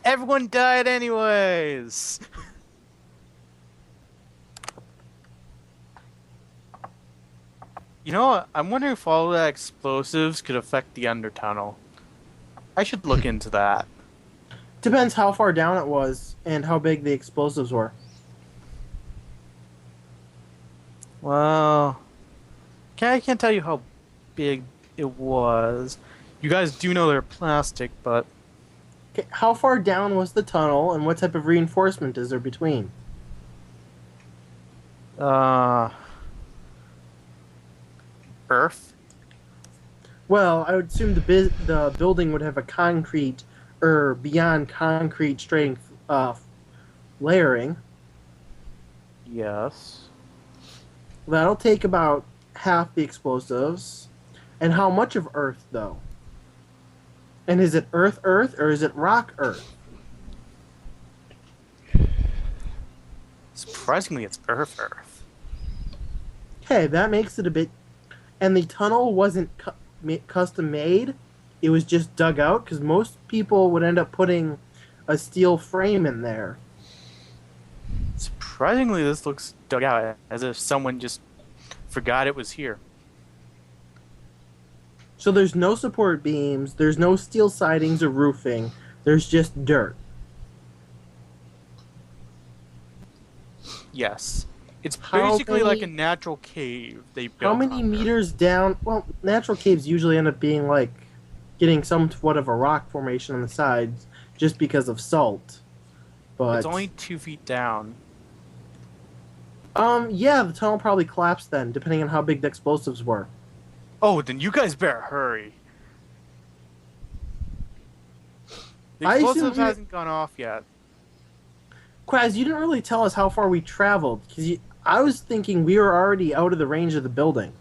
Everyone died anyways! You know what? I'm wondering if all the explosives could affect the undertunnel. I should look into that. Depends how far down it was and how big the explosives were. Well, I can't tell you how big it was. You guys do know they're plastic, but Okay, how far down was the tunnel, and what type of reinforcement is there between? uh, Earth. Well, I would assume the building would have a concrete or beyond concrete strength layering. Yes. That'll take about half the explosives. And how much of Earth, though? And is it Earth, or is it rock, Earth? Surprisingly, it's Earth. Okay, that makes it a bit... And the tunnel wasn't custom made. It was just dug out, because most people would end up putting a steel frame in there. Surprisingly, this looks dug out as if someone just forgot it was here. So there's no support beams, there's no steel sidings or roofing, there's just dirt. Yes. It's How basically like a many- natural cave they built. How many on there. meters down? Well, natural caves usually end up being like getting somewhat of a rock formation on the sides just because of salt. But It's only 2 feet down. yeah, the tunnel probably collapsed then, depending on how big the explosives were. Oh, then you guys better hurry. The I assume explosive you- hasn't gone off yet. Quaz, you didn't really tell us how far we traveled, because I was thinking we were already out of the range of the building.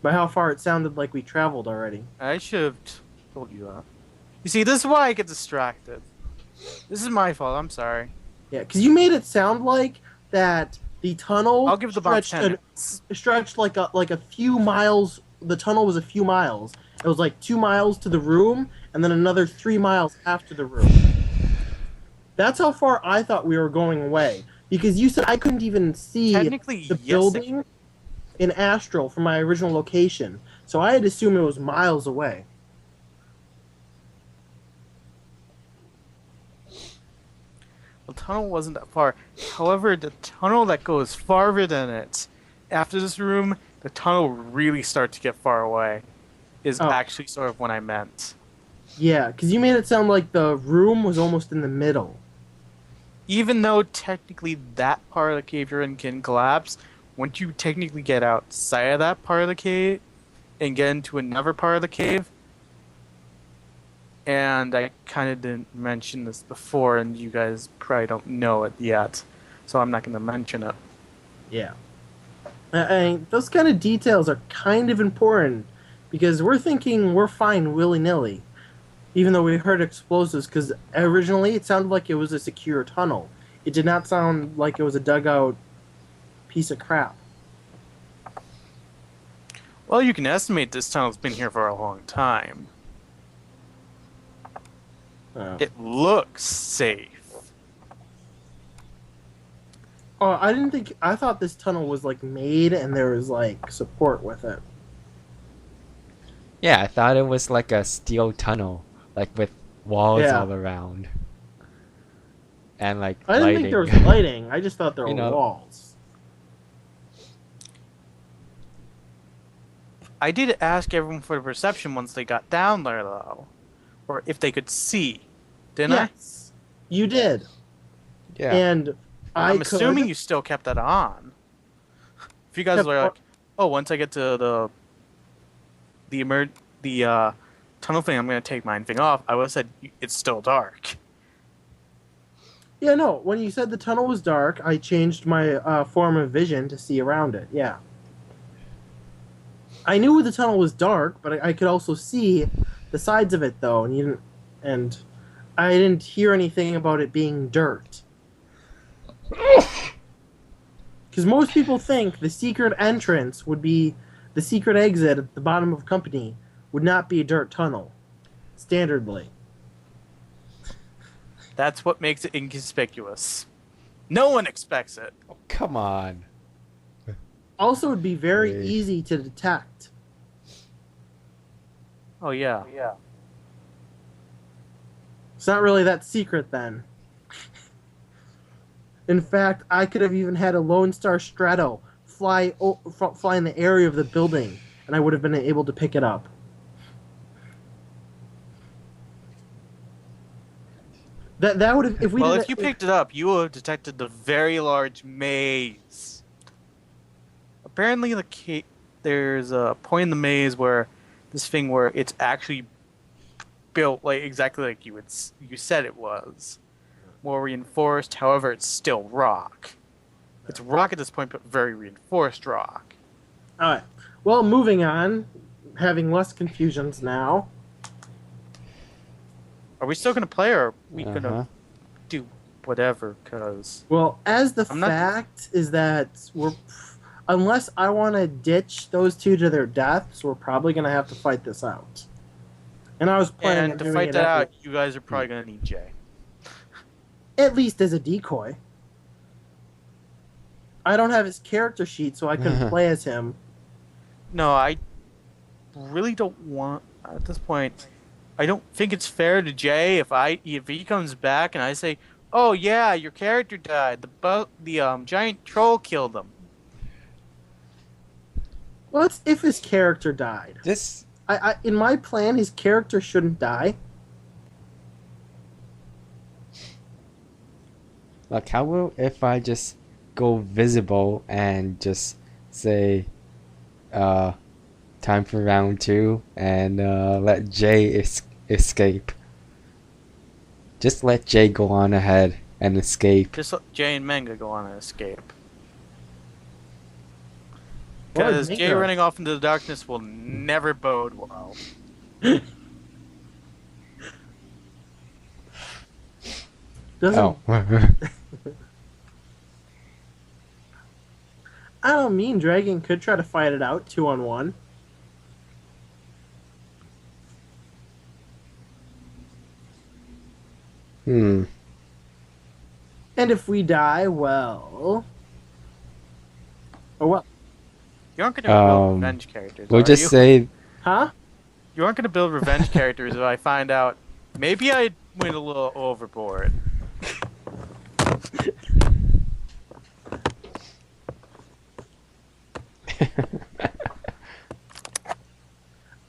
By how far it sounded like we traveled already. I should have told you that. You see, this is why I get distracted. This is my fault. I'm sorry. Yeah, because you made it sound like that the tunnel I'll give the bomb 10 minutes. stretched like a few miles. The tunnel was a few miles. It was like 2 miles to the room, and then another 3 miles after the room. That's how far I thought we were going away. Because you said I couldn't even see Technically, the yes, building in Astral from my original location. So I had to assume it was miles away. The tunnel wasn't that far. However, the tunnel that goes farther than it, after this room, the tunnel really starts to get far away, is Oh. actually sort of what I meant. Yeah, because you made it sound like the room was almost in the middle. Even though technically that part of the cave you're in can collapse, once you technically get outside of that part of the cave and get into another part of the cave, and I kind of didn't mention this before, and you guys probably don't know it yet, so I'm not going to mention it. Yeah. Those kind of details are kind of important because we're thinking we're fine willy-nilly, even though we heard explosives, because originally it sounded like it was a secure tunnel. It did not sound like it was a dugout piece of crap. Well, you can estimate this tunnel's been here for a long time. It looks safe. Oh, I thought this tunnel was like made and there was like support with it. Yeah, I thought it was like a steel tunnel, like with walls Yeah. all around. And like I didn't lighting. think there was lighting. I just thought there were You know. walls. I did ask everyone for the perception once they got down there, though. Or if they could see. Didn't Yes, you did. Yeah. And I? I'm could- assuming you still kept that on. If you guys Kept were what? like, oh, once I get to the tunnel thing, I'm going to take my thing off, I would have said, it's still dark. Yeah, no. When you said the tunnel was dark, I changed my form of vision to see around it. Yeah. I knew the tunnel was dark, but I could also see the sides of it, though, and I didn't hear anything about it being dirt. Because most people think the secret entrance would be the secret exit at the bottom of company would not be a dirt tunnel, standardly. That's what makes it inconspicuous. No one expects it. Oh, come on. Also, it'd be very Wait. easy to detect. Oh yeah. It's not really that secret then. In fact, I could have even had a Lone Star Strato fly in the area of the building, and I would have been able to pick it up. That would have if we Well, did if you picked it up, you would have detected the very large maze. Apparently, there's a point in the maze where this thing where it's actually built like exactly like you said it was, more reinforced. However, it's still rock. It's rock at this point, but very reinforced rock. All right. Well, moving on, having less confusions now. Are we still gonna play, or are we Uh-huh. gonna do whatever? Cause Well, as the I'm not- fact is that unless I want to ditch those two to their deaths, we're probably going to have to fight this out. And I was planning on and to doing fight it that out, you guys are probably gonna need Jay. at least as a decoy. I don't have his character sheet, so I couldn't play as him. No, I really don't want at this point. I don't think it's fair to Jay if he comes back and I say, "Oh yeah, your character died. The giant troll killed him." Well, it's if his character died. This In my plan, his character shouldn't die. like how will if I just go visible and just say time for round 2 and let Jay escape. Just let Jay go on ahead and escape. Just let Jay and Manga go on an escape. Or Because Manga. Jay running off into the darkness will never bode well. Doesn't Oh. I don't mean Dragon could try to fight it out 2-on-1. Hmm. And if we die, well, oh well, You aren't going to build Um, revenge characters, We'll are just you? say huh? You aren't going to build revenge characters if I find out maybe I went a little overboard.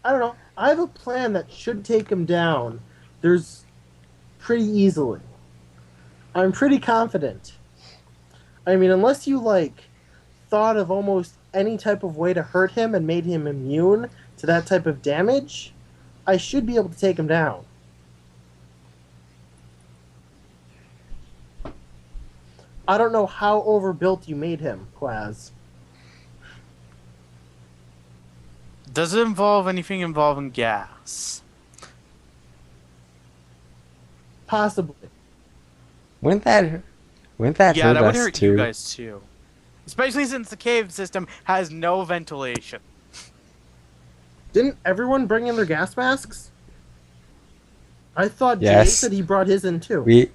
I don't know. I have a plan that should take him down. There's pretty easily. I'm pretty confident. I mean, unless you thought of almost any type of way to hurt him and made him immune to that type of damage, I should be able to take him down. I don't know how overbuilt you made him, Quaz. Does it involve anything involving gas? Possibly. wouldn't that Yeah, hurt that would us hurt too? you guys too. Especially since the cave system has no ventilation. Didn't everyone bring in their gas masks? I thought Jay Yes. said he brought his in too.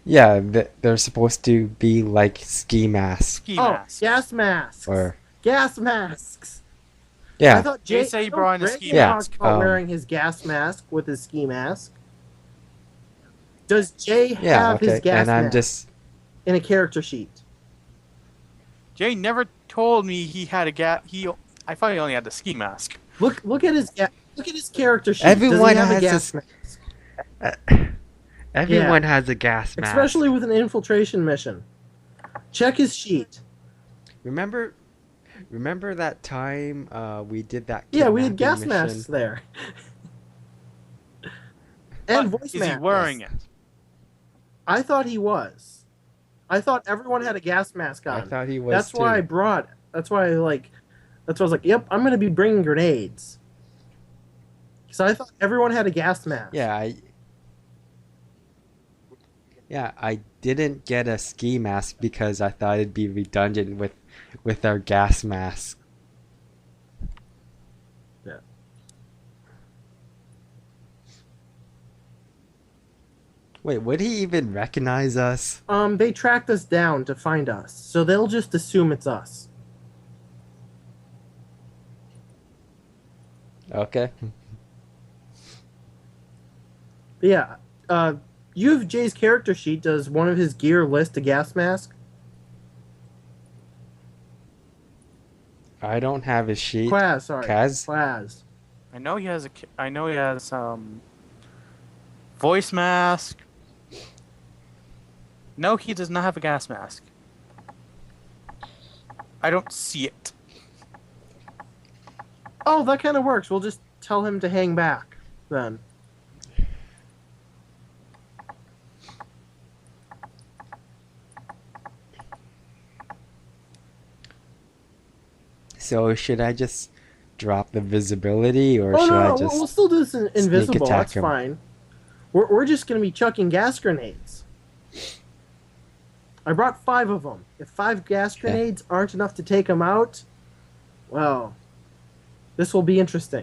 Yeah, they're supposed to be like ski masks Ski Oh, mask. gas masks. or Gas masks. I yeah. thought Jay Jay said he no, brought in a Greg ski talked mask. about Yeah, wearing his gas mask with his ski mask. Does Jay Yeah, have his okay. gas And I'm mask just in a character sheet? Jay never told me he had a gas. I thought he only had the ski mask. Look at his character sheet. Does Everyone he have a has gas this- mask? everyone has a gas mask. Especially with an infiltration mission. Check his sheet. Remember that time we did that Yeah, we had gas kidnapping mission? masks there. And But voice is masks. he wearing it? I thought he was. I thought everyone had a gas mask on. I thought he was That's too. why I brought it. That's why I was like, yep, I'm gonna be bringing grenades. So I thought everyone had a gas mask. Yeah, I didn't get a ski mask because I thought it'd be redundant with our gas mask. Yeah. Wait, would he even recognize us? They tracked us down to find us, so they'll just assume it's us. Okay. But yeah, you have Jay's character sheet. Does one of his gear list a gas mask? I don't have his sheet. Quaz, sorry. Kaz? Quaz. I know he has voice mask. No, he does not have a gas mask. I don't see it. Oh, that kind of works. We'll just tell him to hang back, then. So should I just drop the visibility, or Oh, should no, I just... we'll still do this in invisible. attack That's him? fine. We're just going to be chucking gas grenades. I brought 5 of them. If 5 gas grenades aren't enough to take him out, well, this will be interesting.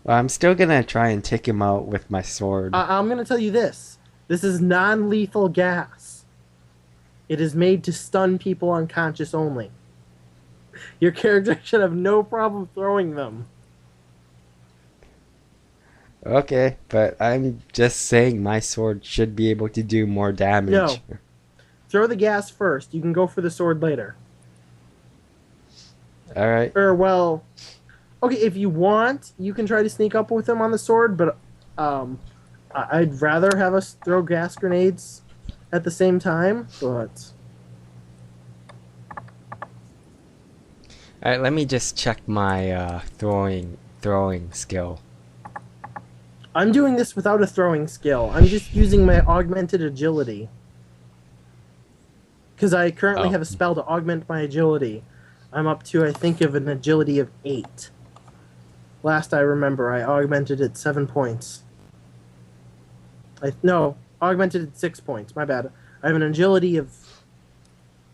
Well, I'm still gonna try and take him out with my sword. I'm going to tell you this. This is non-lethal gas. It is made to stun people unconscious only. Your character should have no problem throwing them. Okay, but I'm just saying my sword should be able to do more damage. No. Throw the gas first. You can go for the sword later. Alright. Or, well... Okay, if you want, you can try to sneak up with him on the sword, but I'd rather have us throw gas grenades at the same time, but... Alright, let me just check my throwing skill. I'm doing this without a throwing skill. I'm just using my augmented agility. Because I currently have a spell to augment my agility. I'm up to, I think, of an agility of 8. Last I remember, I augmented it 7 points. No, augmented it 6 points. My bad. I have an agility of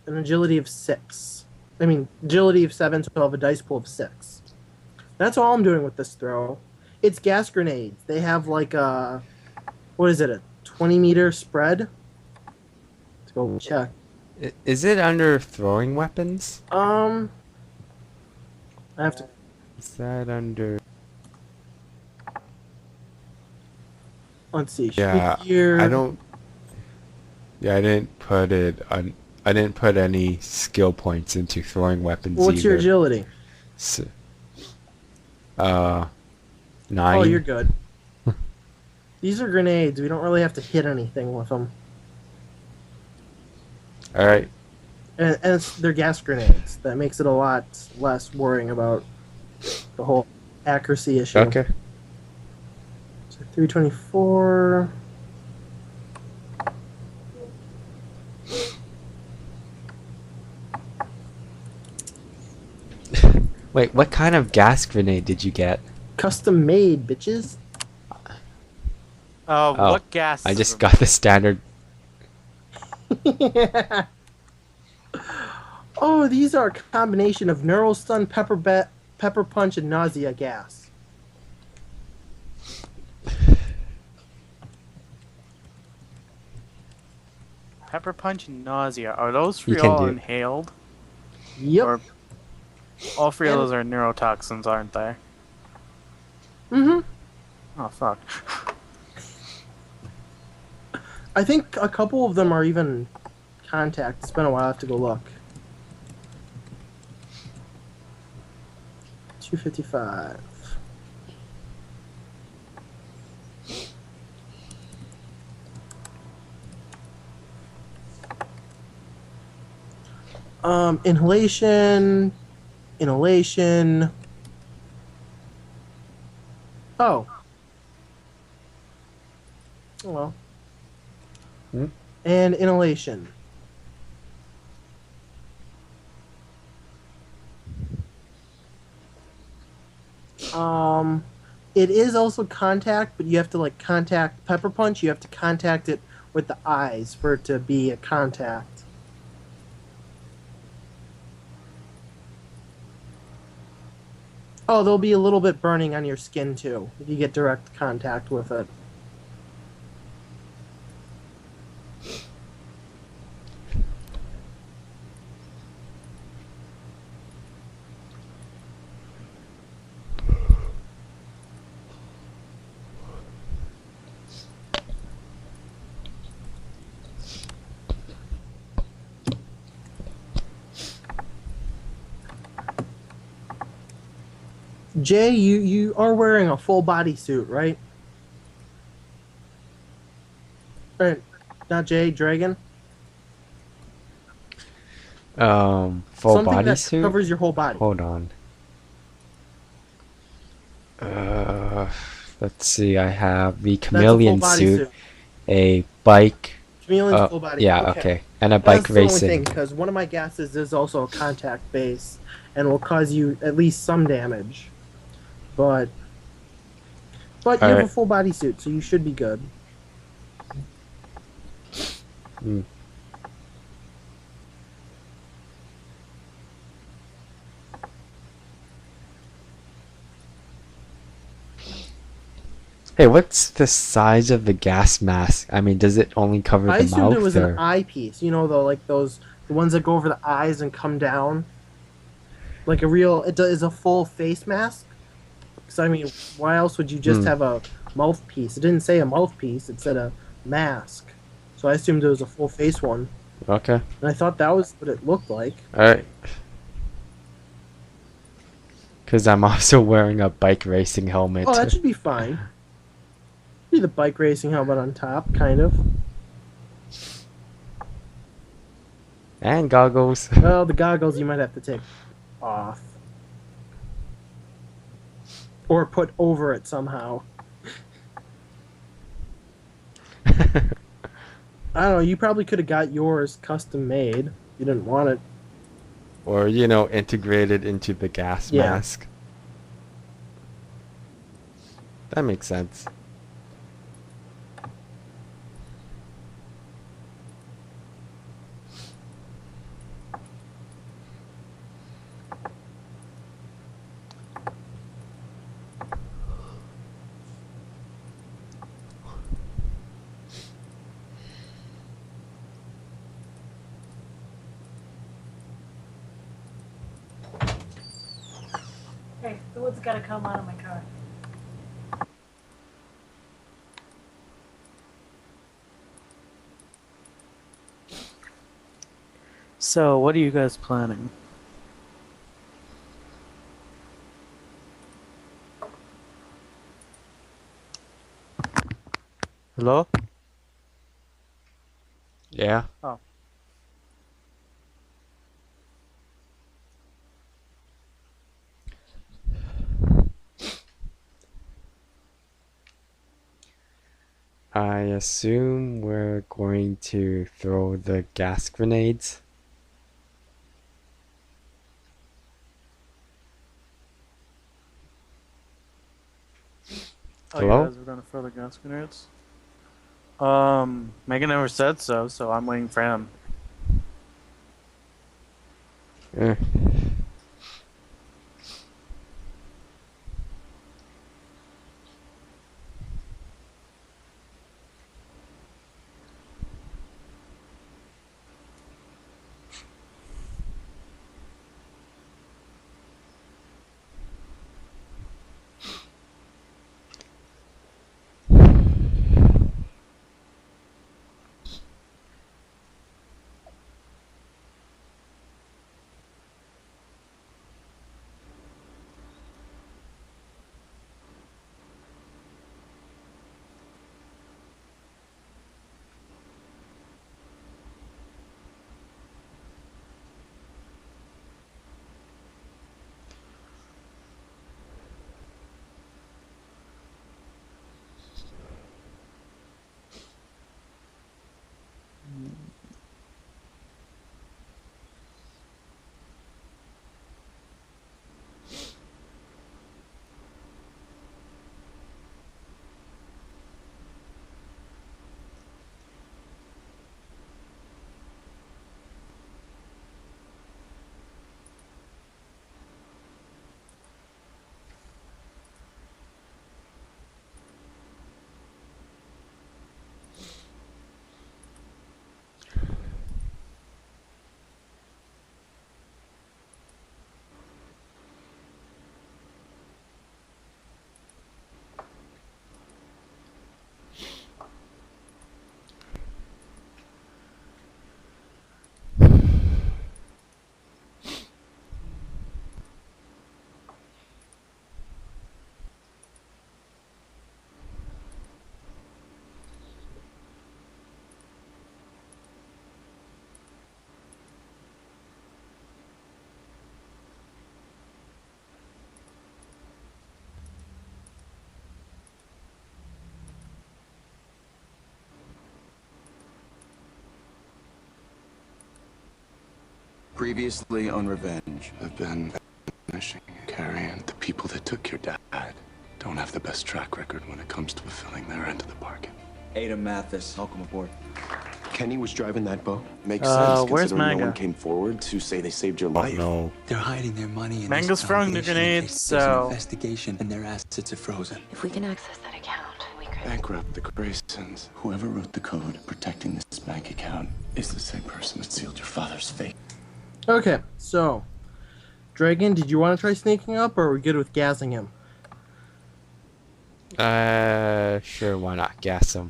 6. I mean, agility of 7, so I'll have a dice pool of 6. That's all I'm doing with this throw. It's gas grenades. They have like a, what is it, a 20-meter spread? Let's go check. Is it under throwing weapons? I have to. Is that under... Let's see. Yeah, Here. I don't... Yeah, I didn't put it on... I didn't put any skill points into throwing weapons What's either. your agility? 9. Oh, you're good. These are grenades. We don't really have to hit anything with them. Alright. And they're gas grenades. That makes it a lot less worrying about the whole accuracy issue. Okay. So 324. Wait, what kind of gas grenade did you get? Custom made, bitches. Oh, What gas? I just got the standard... Oh, these are a combination of neural stun, pepper punch, and nausea gas. Pepper punch and nausea. Are those You three can all do it. inhaled? Yep. Or all 3 of those are neurotoxins, aren't they? Mm-hmm. Oh fuck. I think a couple of them are even contact. It's been a while. I have to go look. 255. Inhalation. Oh. Oh well. Hmm? And inhalation. It is also contact, but you have to like contact pepper punch. You have to contact it with the eyes for it to be a contact. Oh, there'll be a little bit burning on your skin too if you get direct contact with it. Jay, you are wearing a full body suit, right? Right. Not Jay, Dragon. Full Something that bodysuit. covers your whole body. Hold on. Uh, let's see. I have the That's a full chameleon body suit, suit. a bike. Chameleon's full body. Yeah, Okay. okay, and a That's bike the only thing, racing. because one of my gases is also a contact base and will cause you at least some damage. But you have a Alright. full body suit, so you should be good. Hmm. Hey, what's the size of the gas mask? I mean, does it only cover I the assumed it mouth was or? an eyepiece. You know, the ones that go over the eyes and come down, like a real. It is a full face mask. Because I mean, why else would you just Hmm. have a mouthpiece? It didn't say a mouthpiece. It said a mask. So I assumed it was a full face one, Okay. and I thought that was what it looked like. Alright. Because I'm also wearing a bike racing helmet. Oh, that should be fine. See the bike racing helmet on top, kind of. And goggles. Well, the goggles you might have to take off. Or put over it somehow. I don't know, you probably could have got yours custom made. You didn't want it. Or, you know, integrated into the gas Yeah. mask. That makes sense. Hey, the wood's gotta come out of my car. So, what are you guys planning? Hello? Yeah. Oh. I assume we're going to throw the gas grenades. Oh, Hello? you guys were gonna throw the gas grenades? Megan never said so, so I'm waiting for him. Eh. Previously on Revenge. I've been finishing carrying the people that took your dad. Don't have the best track record when it comes to fulfilling their end of the bargain. Ada Mathis, welcome aboard. Kenny was driving that boat. Makes Where's sense considering no Manga? one came forward to say they saved your life. No. They're hiding their money in Mango's this throwing the foundation in grenades, case there's an so- investigation and their assets are frozen. If we can access that account, we could. Bankrupt the Graysons. Whoever wrote the code protecting this bank account is the same person that sealed your father's fate. Okay, so Dragon, did you want to try sneaking up, or are we good with gassing him? Sure, why not gas him?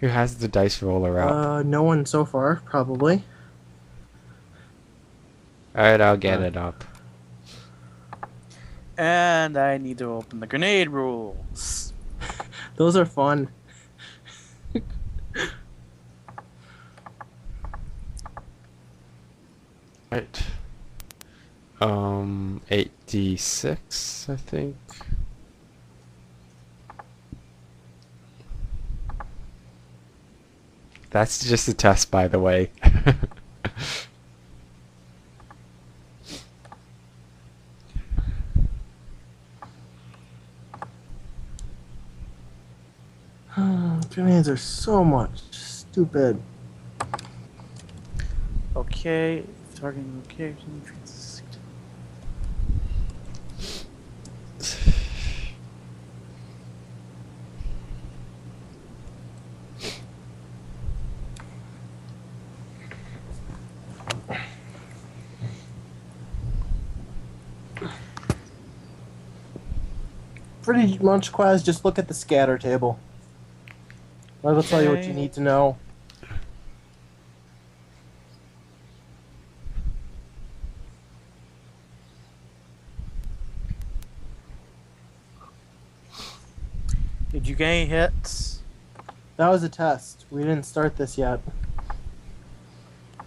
Who has the dice roller out? No one so far, probably. Alright, I'll get it up. And I need to open the grenade rules. Those are fun. Right. 8d6, I think. That's just a test, by the way. Grenades are so much stupid. Okay, targeting location. Pretty much, Quaz, just look at the scatter table. That'll tell you what you Okay. need to know. Did you get any hits? That was a test. We didn't start this yet.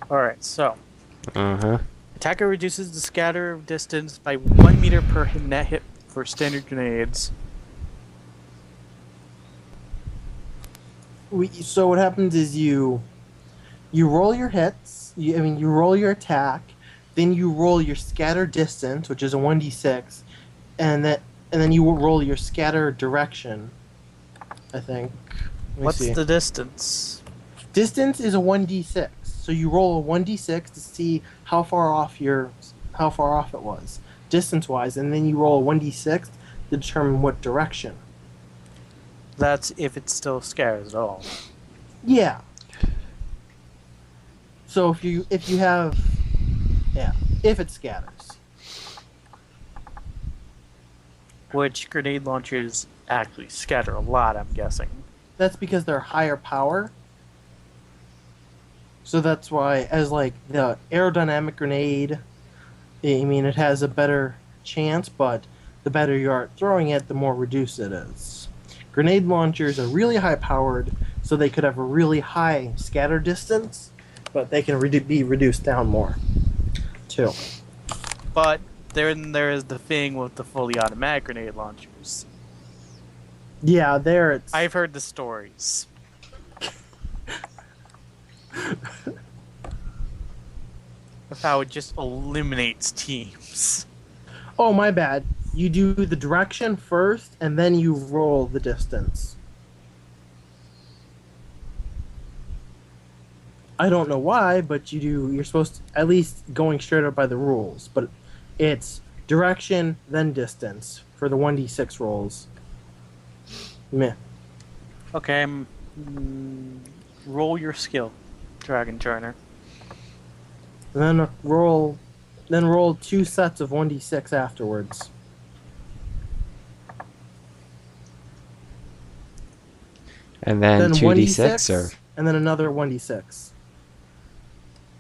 Alright, so. Uh-huh. Attacker reduces the scatter distance by 1 meter per net hit for standard grenades. So what happens is you roll your hits. You roll your attack, then you roll your scatter distance, which is a 1d6, and then you will roll your scatter direction. I think. Let me What's see. the distance? Distance is a 1d6. So you roll a 1d6 to see how far off it was, distance-wise, and then you roll a 1d6 to determine what direction. That's if it still scares at all. Yeah. So if you have, if it scatters. Which grenade launchers actually scatter a lot, I'm guessing. That's because they're higher power. So that's why, as like the aerodynamic grenade, I mean, it has a better chance, but the better you are at throwing it, the more reduced it is. Grenade launchers are really high powered, so they could have a really high scatter distance, but they can be reduced down more, too. But then there is the thing with the fully automatic grenade launchers. Yeah, there it's... I've heard the stories. Of how it just eliminates teams. Oh, my bad. You do the direction first, and then you roll the distance. I don't know why, but you're supposed to, at least going straight up by the rules, but it's direction, then distance for the 1d6 rolls. Meh. Okay, roll your skill, Dragon Turner. And then roll 2 sets of 1d6 afterwards. And then 2d6 1d6, or and then another 1d6.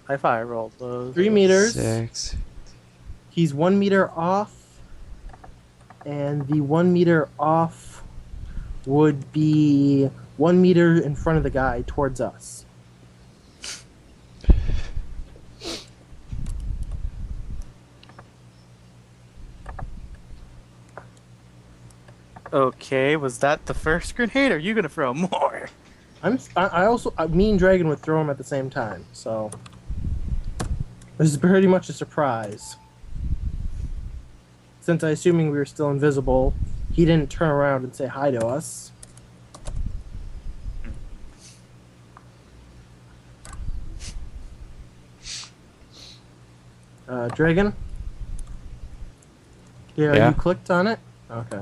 High five, roll those. 3 meters. 6. He's 1 meter off, and the 1 meter off would be 1 meter in front of the guy towards us. Okay, was that the first grenade, or are you gonna throw more? Me and Dragon would throw him at the same time, so this is pretty much a surprise. Since assuming we were still invisible, he didn't turn around and say hi to us. Dragon? Yeah, you clicked on it? Okay.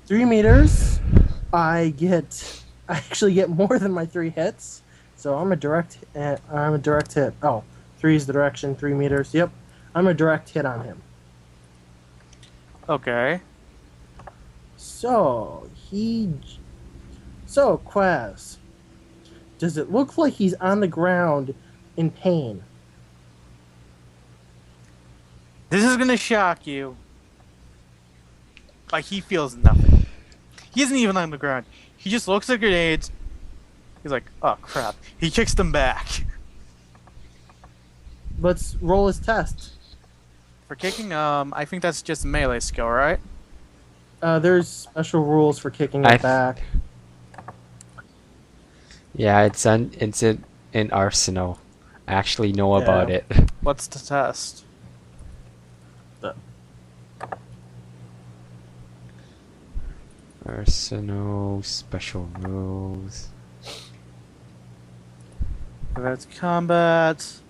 3 meters. I actually get more than my 3 hits, so I'm a direct hit. Oh, 3 is the direction, 3 meters. Yep, I'm a direct hit on him. Okay. So Quaz, does it look like he's on the ground in pain? This is gonna shock you. Like, he feels nothing. He isn't even on the ground. He just looks at grenades. He's like, oh crap. He kicks them back. Let's roll his test. For kicking, I think that's just a melee skill, right? There's special rules for kicking it back. Yeah, it's in Arsenal. I actually know about it. What's the test? Arsenal special rules. That's combat.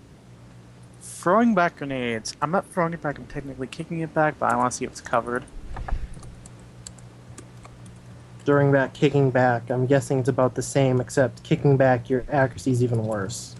Throwing back grenades. I'm not throwing it back, I'm technically kicking it back, but I want to see if it's covered. During that kicking back, I'm guessing it's about the same, except kicking back, your accuracy is even worse.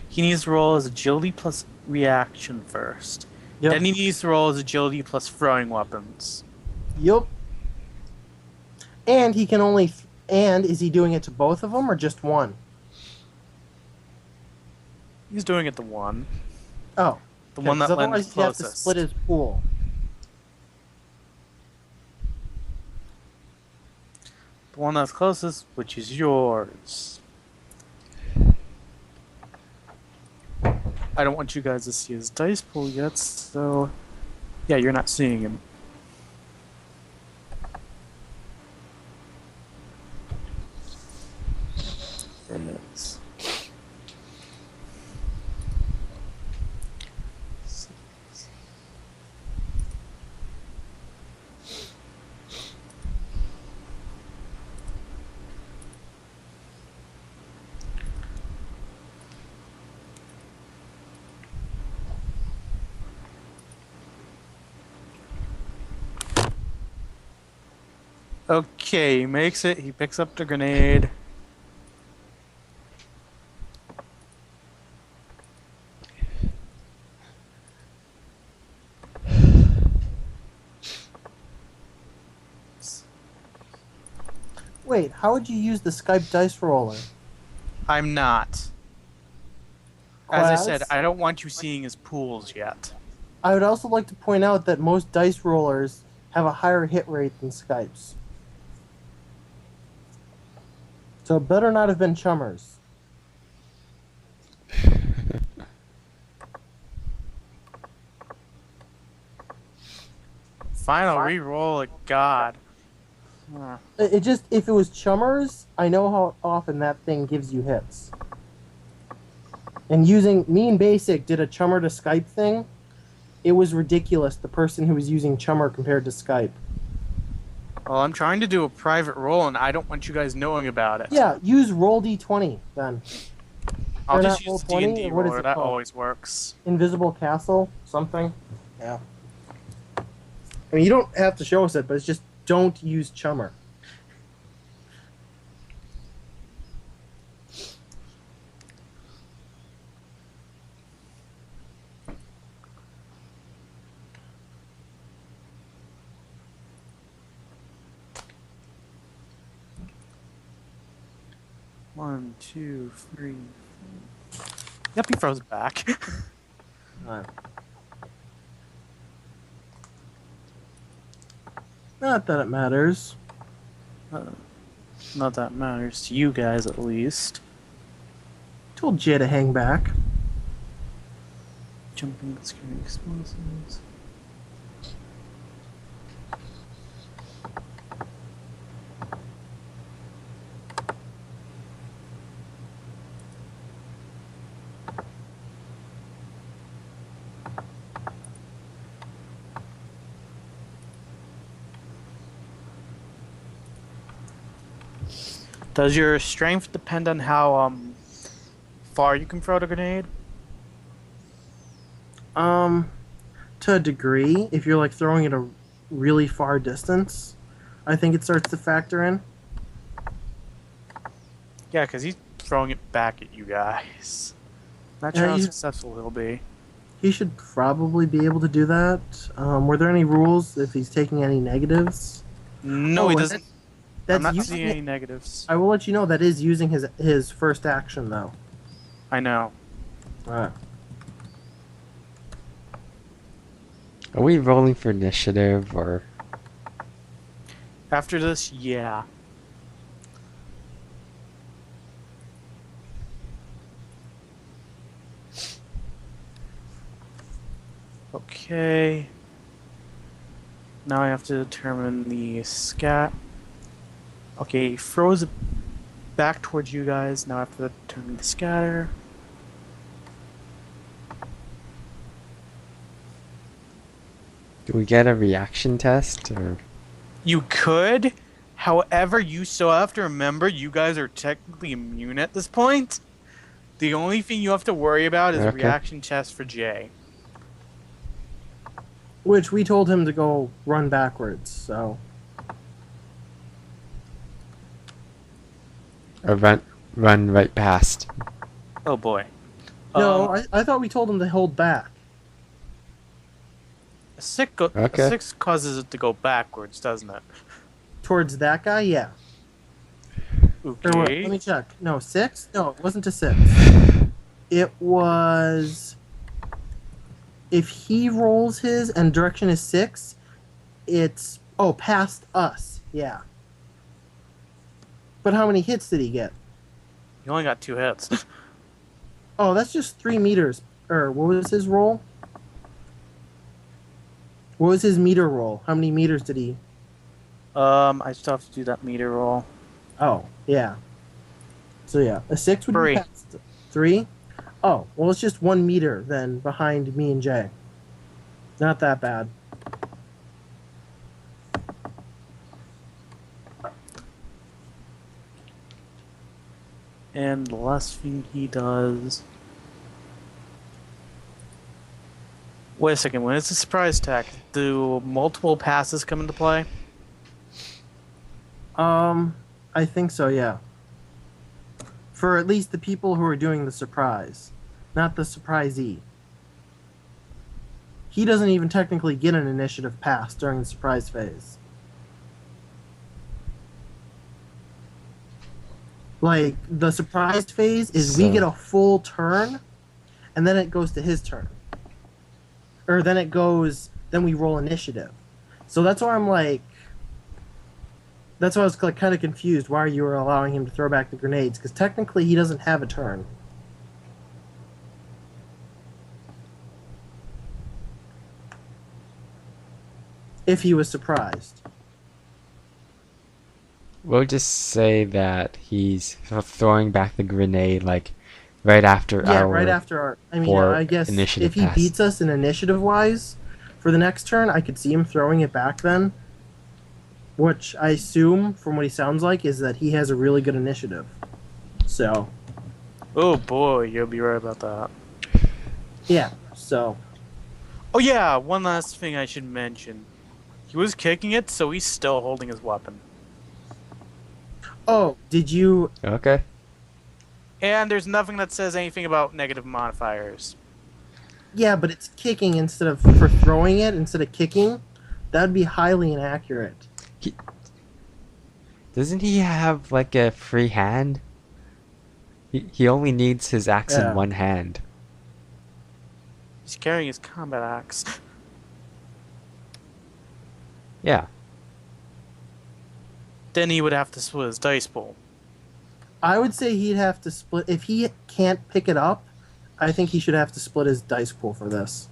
He needs to roll as agility plus reaction first. Yep. Then he needs to roll as agility plus throwing weapons. Yup. And he can only... and is he doing it to both of them or just one? He's doing it to one. Oh. The one that lands closest. Otherwise, you have to split his pool. The one that's closest, which is yours. I don't want you guys to see his dice pool yet, so... yeah, you're not seeing him. There it is. Okay, he makes it. He picks up the grenade. Wait, how would you use the Skype dice roller? I'm not. As I Quaz? said, I don't want you seeing his pools yet. I would also like to point out that most dice rollers have a higher hit rate than Skype's. So it better not have been Chummers. Fine, I'll re-roll it. God. Huh. It just, if it was Chummers, I know how often that thing gives you hits. And me and Basic did a Chummer to Skype thing. It was ridiculous, the person who was using Chummer compared to Skype. Well, I'm trying to do a private roll, and I don't want you guys knowing about it. Yeah, use roll d20 then. I'll Or just not use roll 20, D&D or what is roller. it That called? always works. Invisible Castle, something. Yeah. I mean, you don't have to show us it, but it's just don't use Chummer. 1, 2, 3. Yep, he froze back. Alright. Not that it matters. Not that matters to you guys, at least. Told Jay to hang back. Jumping, scaring explosives. Does your strength depend on how far you can throw the grenade? To a degree, if you're like throwing it a really far distance, I think it starts to factor in. Yeah, because he's throwing it back at you guys. Not sure how successful he'll be. He should probably be able to do that. Were there any rules if he's taking any negatives? No, Oh, he and doesn't. That's I'm not using seeing it- any negatives. I will let you know that is using his first action though. I know. Alright. Are we rolling for initiative or? After this, yeah. Okay. Now I have to determine the scat. Okay, he throws it back towards you guys. Now I have to determine the scatter. Do we get a reaction test or? You could. However, you still have to remember you guys are technically immune at this point. The only thing you have to worry about is a Okay. reaction test for Jay. Which we told him to go run backwards, so Or run right past. Oh boy. no, I thought we told him to hold back. A six Okay. a 6 causes it to go backwards, doesn't it? Towards that guy, yeah. Or what? Okay. Let me check. No, 6? No, it wasn't a 6. It was... If he rolls his and direction is 6, it's... Oh, past us. Yeah. But how many hits did he get? You only got 2 hits. Oh, that's just 3 meters. Or what was his roll? What was his meter roll? How many meters did he... I still have to do that meter roll. Oh, yeah. So yeah, a 6 would 3. be past 3? Oh, well it's just 1 meter then behind me and Jay. Not that bad. And the last thing he does... Wait a second, when it's a surprise attack, do multiple passes come into play? I think so, yeah. For at least the people who are doing the surprise, not the surprisee. He doesn't even technically get an initiative pass during the surprise phase. Like, the surprise phase is we So- get a full turn, and then it goes to his turn. Or then we roll initiative. So that's why I'm like, that's why I was like kind of confused why you were allowing him to throw back the grenades, because technically he doesn't have a turn. If he was surprised. We'll just say that he's throwing back the grenade like right after Yeah, our. right after our. I mean, for I guess initiative if he pass. beats us in initiative wise, for the next turn, I could see him throwing it back then. Which I assume, from what he sounds like, is that he has a really good initiative. So, Oh boy, you'll be right about that. yeah. So, Oh yeah, one last thing I should mention. He was kicking it, so he's still holding his weapon. oh, did you? Okay. And there's nothing that says anything about negative modifiers. Yeah, but it's kicking instead of for throwing it instead of kicking. That'd be highly inaccurate. Doesn't he have like a free hand? He only needs his axe Yeah. in one hand. He's carrying his combat axe. Yeah. Then he would have to split his dice pool. I would say he'd have to split if he can't pick it up. I think he should have to split his dice pool for this,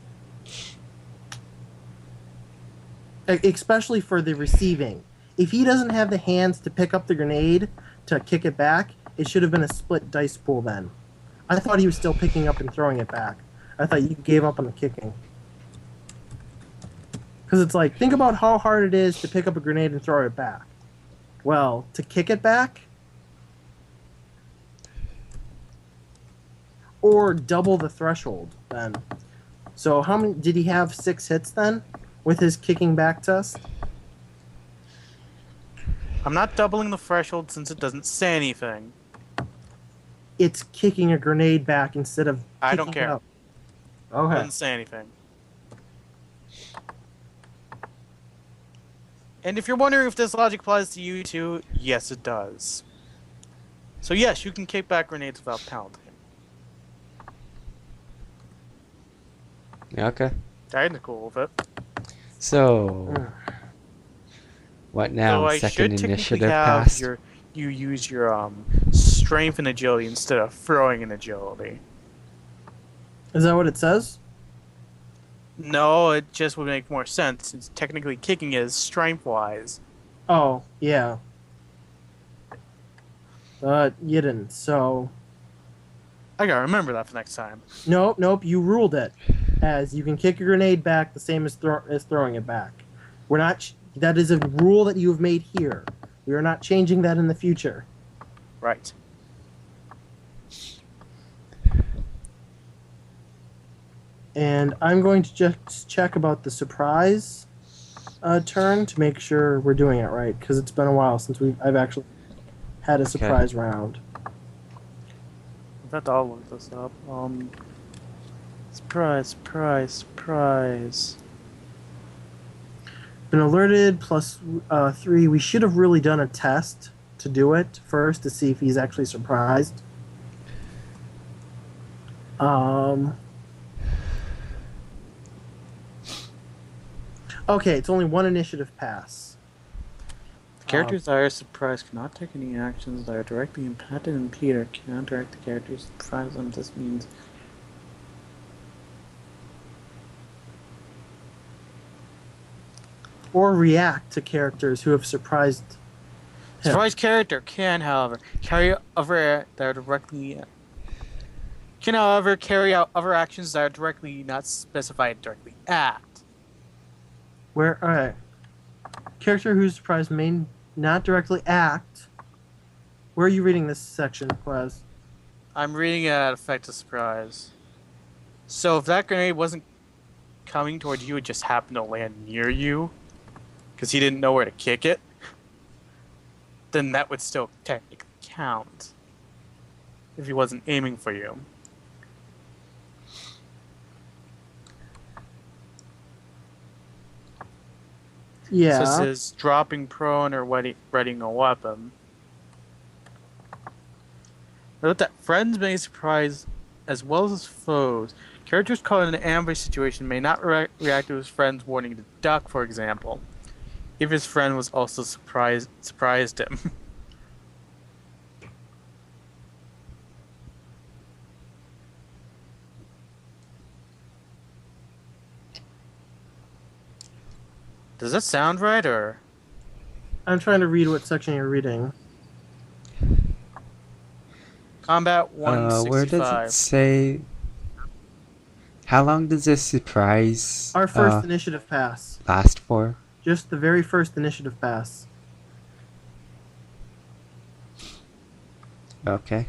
especially for the receiving. If he doesn't have the hands to pick up the grenade to kick it back, it should have been a split dice pool then. I thought he was still picking up and throwing it back. I thought you gave up on the kicking. Because it's like, think about how hard it is to pick up a grenade and throw it back. Well, to kick it back, or double the threshold then. So how many did he have? 6 hits then with his kicking back test? I'm not doubling the threshold since it doesn't say anything. It's kicking a grenade back instead of I don't kicking it care. up. Okay. Doesn't say anything. And if you're wondering if this logic applies to you too, yes it does. So yes, you can kick back grenades without penalty. Okay. I'm cool with it. So, what now? So I Second should technically initiative have passed. you use your strength and agility instead of throwing and agility. Is that what it says? No, it just would make more sense since technically kicking is strength-wise. Oh, yeah. You didn't, so... I gotta remember that for next time. Nope, you ruled it. As you can kick a grenade back the same as throwing it back. We're not... that is a rule that you have made here. We are not changing that in the future. Right. And I'm going to just check about the surprise turn to make sure we're doing it right, because it's been a while since I've actually had a surprise round. In fact, I'll look this up. Surprise. Been alerted plus 3. We should have really done a test to do it first to see if he's actually surprised. Okay, it's only 1 initiative pass. Characters that are surprised cannot take any actions that are directly impacted and impede or counteract the characters surprise them. This means Or react to characters who have surprised him. surprised character can, however, carry out other actions that are directly not specified directly at. Alright. Character who's surprised may not directly act. Where are you reading this section, Quaz? I'm reading it at effect of surprise. So if that grenade wasn't coming towards you, it just happened to land near you, because he didn't know where to kick it, then that would still technically count if he wasn't aiming for you. Yeah. So it says dropping prone or readying a weapon. Note that friends may surprise as well as foes. Characters caught in an ambush situation may not react to his friend's warning to duck, for example, if his friend was also surprised him. Does that sound right, or? I'm trying to read what section you're reading. Combat 165. Where does it say? How long does this surprise Our first initiative pass. last for? Just the very first initiative pass. Okay.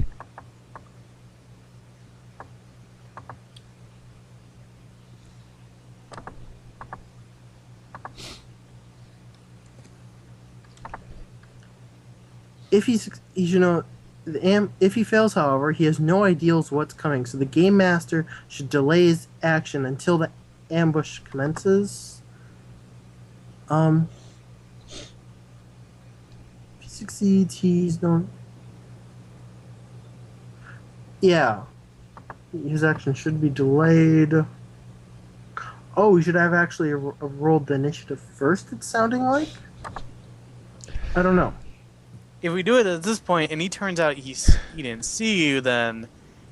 If if he fails, however, he has no ideas what's coming, so the game master should delay his action until the ambush commences. If he succeeds, he's known. Yeah. His action should be delayed. Oh, we should have actually rolled the initiative first, it's sounding like? I don't know. If we do it at this point and he turns out he didn't see you, then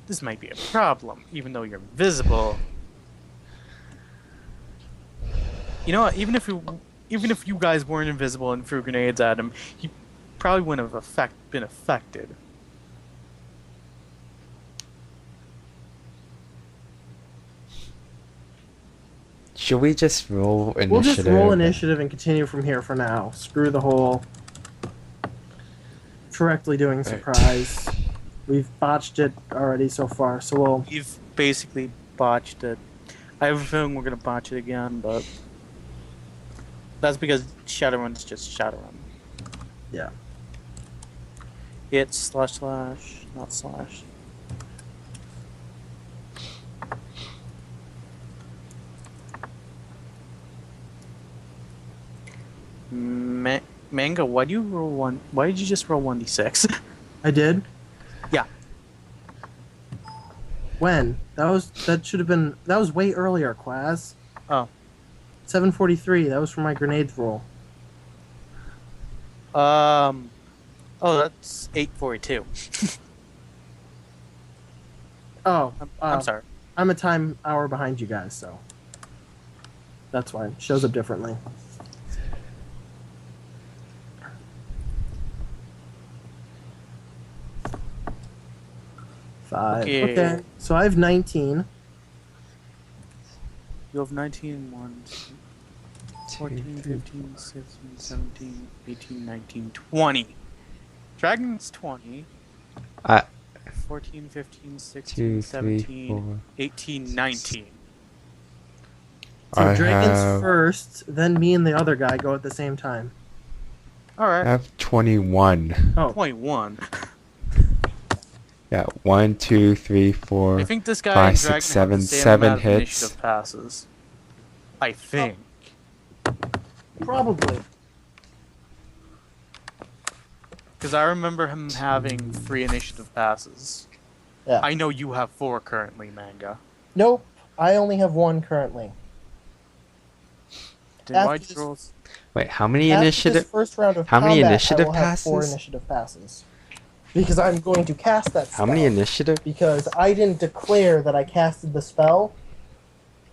this might be a problem, even though you're invisible. You know what? Even if you guys weren't invisible and threw grenades at him, he probably wouldn't have been affected. Should we just roll initiative? We'll just roll initiative and continue from here for now. Screw the whole correctly doing surprise. We've botched it already so far, so we'll... You've basically botched it. I have a feeling we're going to botch it again, but that's because Shadowrun's just Shadowrun. Yeah. It's / not slash. Manga, why do you roll one? Why did you just roll 1d6? I did? Yeah. When? That should have been... That was way earlier, Quaz. Oh. 7:43. That was for my grenades roll. Oh, that's 8:42. Oh. I'm sorry. I'm a time hour behind you guys, so... That's why. It shows up differently. Okay. So I have 19. You have 19, 1, 14, 15, 16, 17, 18, 19, 20. Dragon's 20. 14, 15, 16, 17, 18, 19. So Dragon's first, then me and the other guy go at the same time. Alright. I have 21. Oh. 21. Yeah, 1, 2, 3, 4, I think this guy 5, and 6, Dragon 7, have the same 7 amount of hits. initiative passes. I think. Probably. Because I remember him having 3 initiative passes. Yeah. I know you have 4 currently, Manga. Nope. I only have 1 currently. Then why'd you roll? Wait, how many After initiative? this first round of How many combat, initiative I will have 4 passes? initiative passes. Because I'm going to cast that spell. How many initiative? Because I didn't declare that I casted the spell,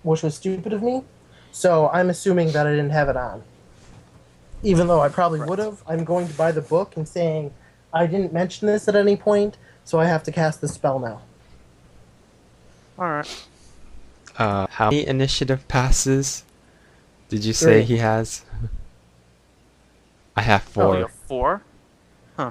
which was stupid of me. So I'm assuming that I didn't have it on. Even though I probably would have, I'm going to buy the book and saying, I didn't mention this at any point, so I have to cast the spell now. Alright. How many initiative passes did you say 3. he has? I have 4. Oh, you have 4? Huh.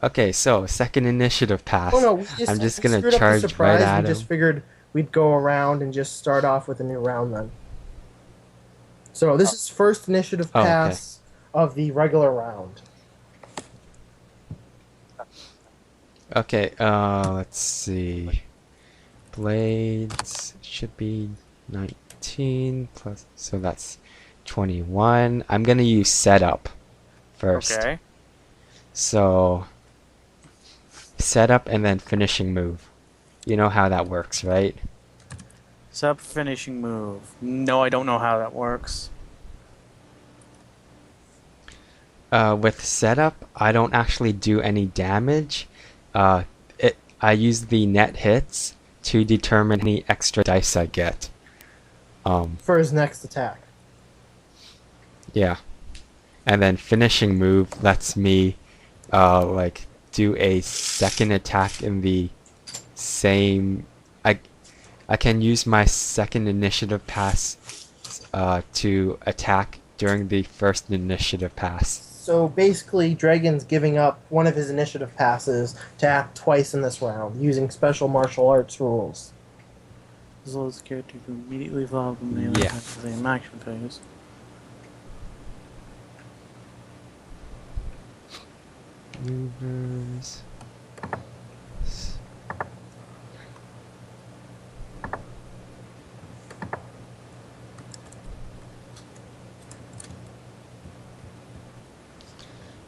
Okay, so second initiative pass. Oh no, I'm just we gonna screwed up the charge surprise. right at We just him. figured we'd go around and just start off with a new round then. So this is first initiative Oh, okay. pass of the regular round. Okay, let's see. Blades should be 19 plus, so that's 21. I'm gonna use setup first. Okay. So, setup and then finishing move. You know how that works, right? Sub finishing move. No, I don't know how that works. With setup, I don't actually do any damage. I use the net hits to determine any extra dice I get. For his next attack. Yeah. And then finishing move lets me like do a second attack in the same I can use my second initiative pass to attack during the first initiative pass. So basically, Dragon's giving up one of his initiative passes to act twice in this round, using special martial arts rules. As well as the character who immediately follow the melee Yeah. attack of the same action phase. Maneuvers.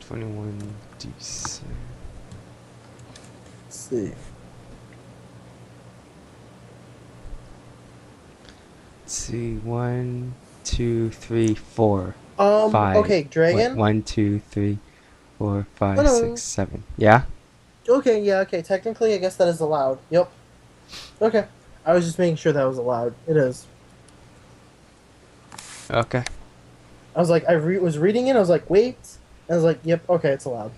$21 D6. see. Let's see, 1, 2, 3, 4, 5. Okay, Dragon. Wait, 1, 2, 3, 4, 5, No. 6, 7. Yeah? Okay, yeah, okay. Technically, I guess that is allowed. Yep. Okay. I was just making sure that was allowed. It is. Okay. I was like, was reading it. I was like, wait. And I was like, yep. Okay, it's allowed.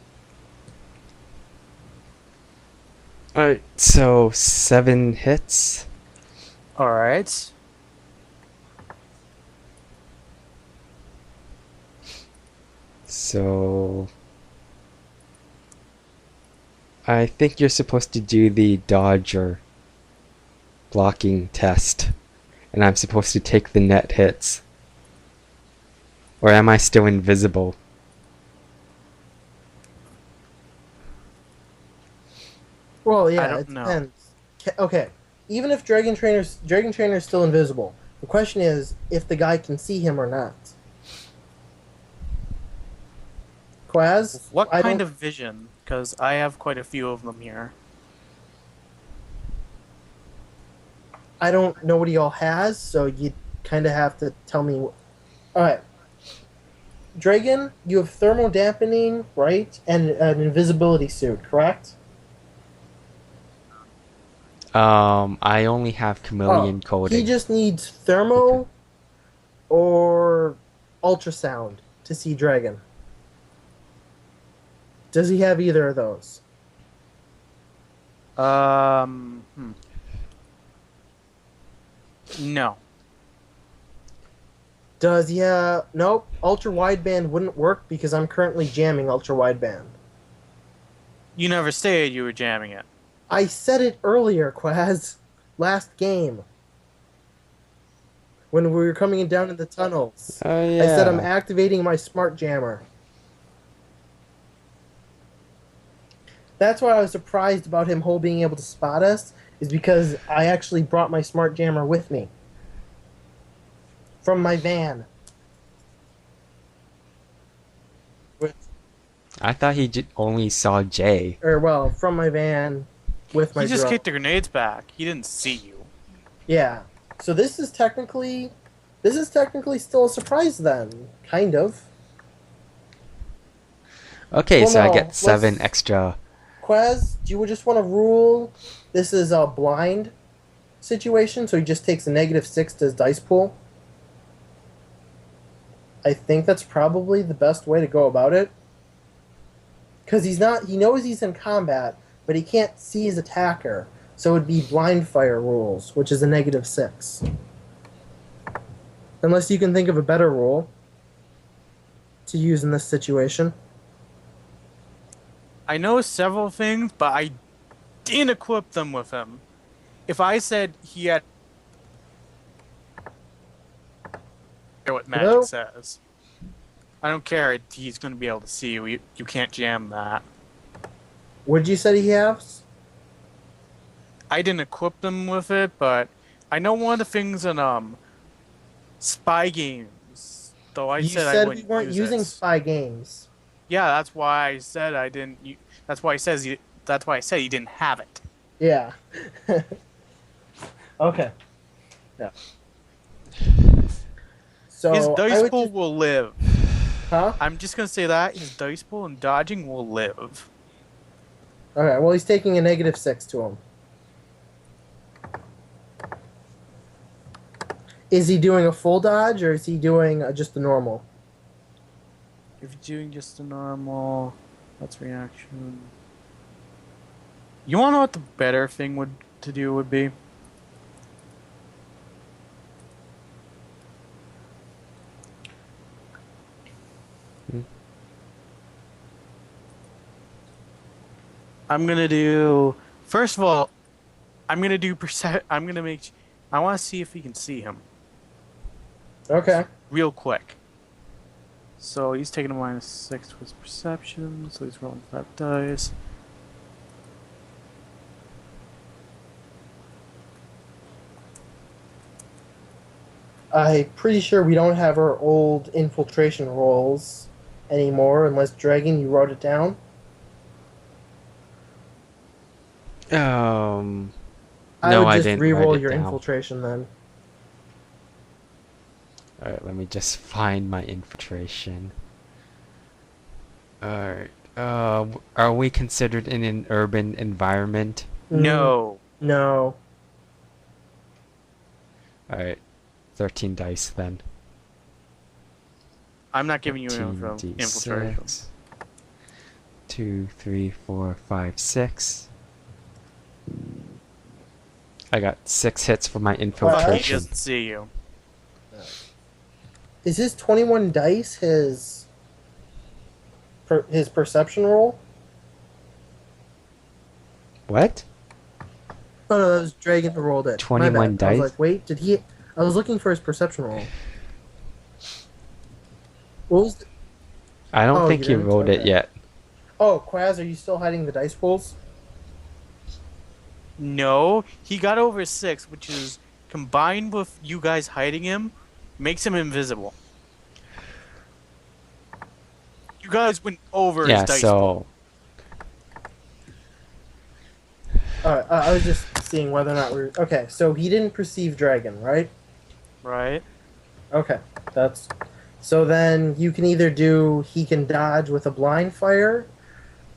Alright, so 7 hits. All right. So I think you're supposed to do the dodge or blocking test, and I'm supposed to take the net hits. Or am I still invisible? Well, yeah, I don't it know. depends. Okay, even if Dragon Trainer's still invisible, the question is if the guy can see him or not. Quaz, What I kind don't- of vision? Because I have quite a few of them here. I don't know what he all has, so you kind of have to tell me. All right, Dragon, you have thermal dampening, right, and an invisibility suit, correct? I only have chameleon coding. He just needs thermo or ultrasound to see Dragon. Does he have either of those? No. Does he have... Nope, ultra wideband wouldn't work because I'm currently jamming ultra wideband. You never stated you were jamming it. I said it earlier, Quaz. Last game. When we were coming down in the tunnels. Oh yeah. I said I'm activating my smart jammer. That's why I was surprised about him being able to spot us, is because I actually brought my smart jammer with me. From my van. I thought he only saw Jay. From my van with my He just drone. kicked the grenades back. He didn't see you. Yeah. So this is technically still a surprise then, kind of. Okay, Well, so I no, get 7 let's- extra. Quaz, do you just want to rule this is a blind situation, so he just takes a -6 to his dice pool? I think that's probably the best way to go about it. Because he knows he's in combat, but he can't see his attacker, so it would be blind fire rules, which is a -6. Unless you can think of a better rule to use in this situation. I know several things, but I didn't equip them with him. If I said he had... I care what magic Hello? says. I don't care. He's going to be able to see you. You can't jam that. What did you say he has? I didn't equip them with it, but I know one of the things in spy games. Though I You said I said we wouldn't weren't use using it. spy games. Yeah, that's why I said I didn't. That's why he says. That's why I said he didn't have it. Yeah. Okay. Yeah. So His I dice would pool just- will live. Huh? I'm just gonna say that his dice pool and dodging will live. Okay. Well, he's taking a -6 to him. Is he doing a full dodge or is he doing just the normal? If you're doing just a normal, that's reaction. You wanna know what the better thing to do would be? I'm gonna do. First of all, I'm gonna do I'm gonna make. I want to see if he can see him Okay. real quick. So he's taking a -6 to his perception. So he's rolling 5 dice. I'm pretty sure we don't have our old infiltration rolls anymore, unless Dragon, you wrote it down. I No, would I just didn't re-roll write it your down. infiltration then. Alright, let me just find my infiltration. Alright. Are we considered in an urban environment? No. No. Alright. 13 dice then. I'm not giving you 13 infiltration. d6. 2, 3, 4, 5, 6. I got 6 hits for my He infiltration. doesn't see you. Is his 21 dice his perception roll? What? Oh no, that was Dragon who rolled it. 21 My bad. I was dice? like, wait, did he? I was looking for his perception roll. What was? I don't Oh, think you you didn't? rolled it Okay. yet. Oh, Quaz, are you still hiding the dice pools? No, he got over 6, which is combined with you guys hiding him, makes him invisible. You guys went over his Yeah, dice. so Alright, I was just seeing whether or not we're okay. So he didn't perceive Dragon, right? Right? Okay, that's so. Then you can either do he can dodge with a blind fire,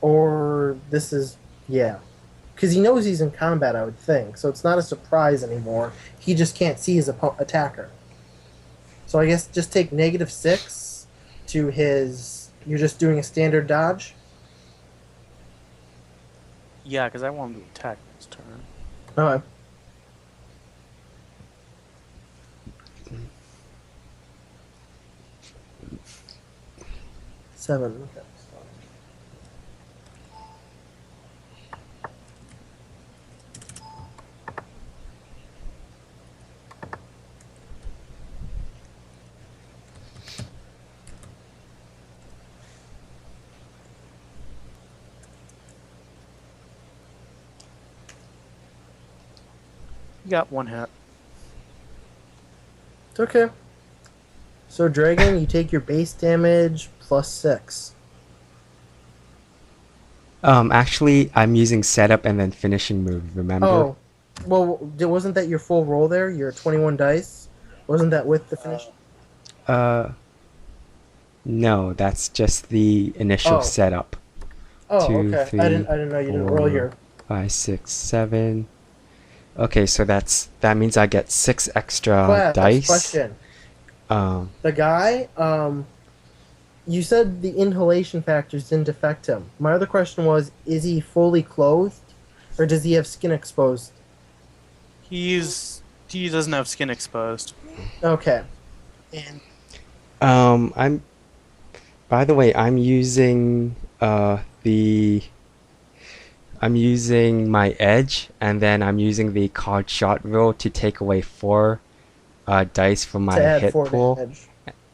or this is because he knows he's in combat. I would think so. It's not a surprise anymore. He just can't see his attacker. So I guess just take -6 to his. You're just doing a standard dodge. Yeah, because I want him to attack this turn. Okay. Seven. Okay. You got 1 hit. It's okay. So Dragon, you take your base damage +6. actually I'm using setup and then finishing move, remember? Oh, well, wasn't that your full roll there? Your 21 dice? Wasn't that with the finish? No, that's just the initial Oh. setup. Oh, 2, okay. 3, I didn't know you didn't roll 4, your. 5, 6, 7. Okay, so that means I get 6 extra Class, dice. question. Um, The guy, you said the inhalation factors didn't affect him. My other question was, is he fully clothed, or does he have skin exposed? He doesn't have skin exposed. Okay. And I'm. By the way, I'm using I'm using my edge, and then I'm using the card shot roll to take away 4 dice from my to add hit 4 pool damage.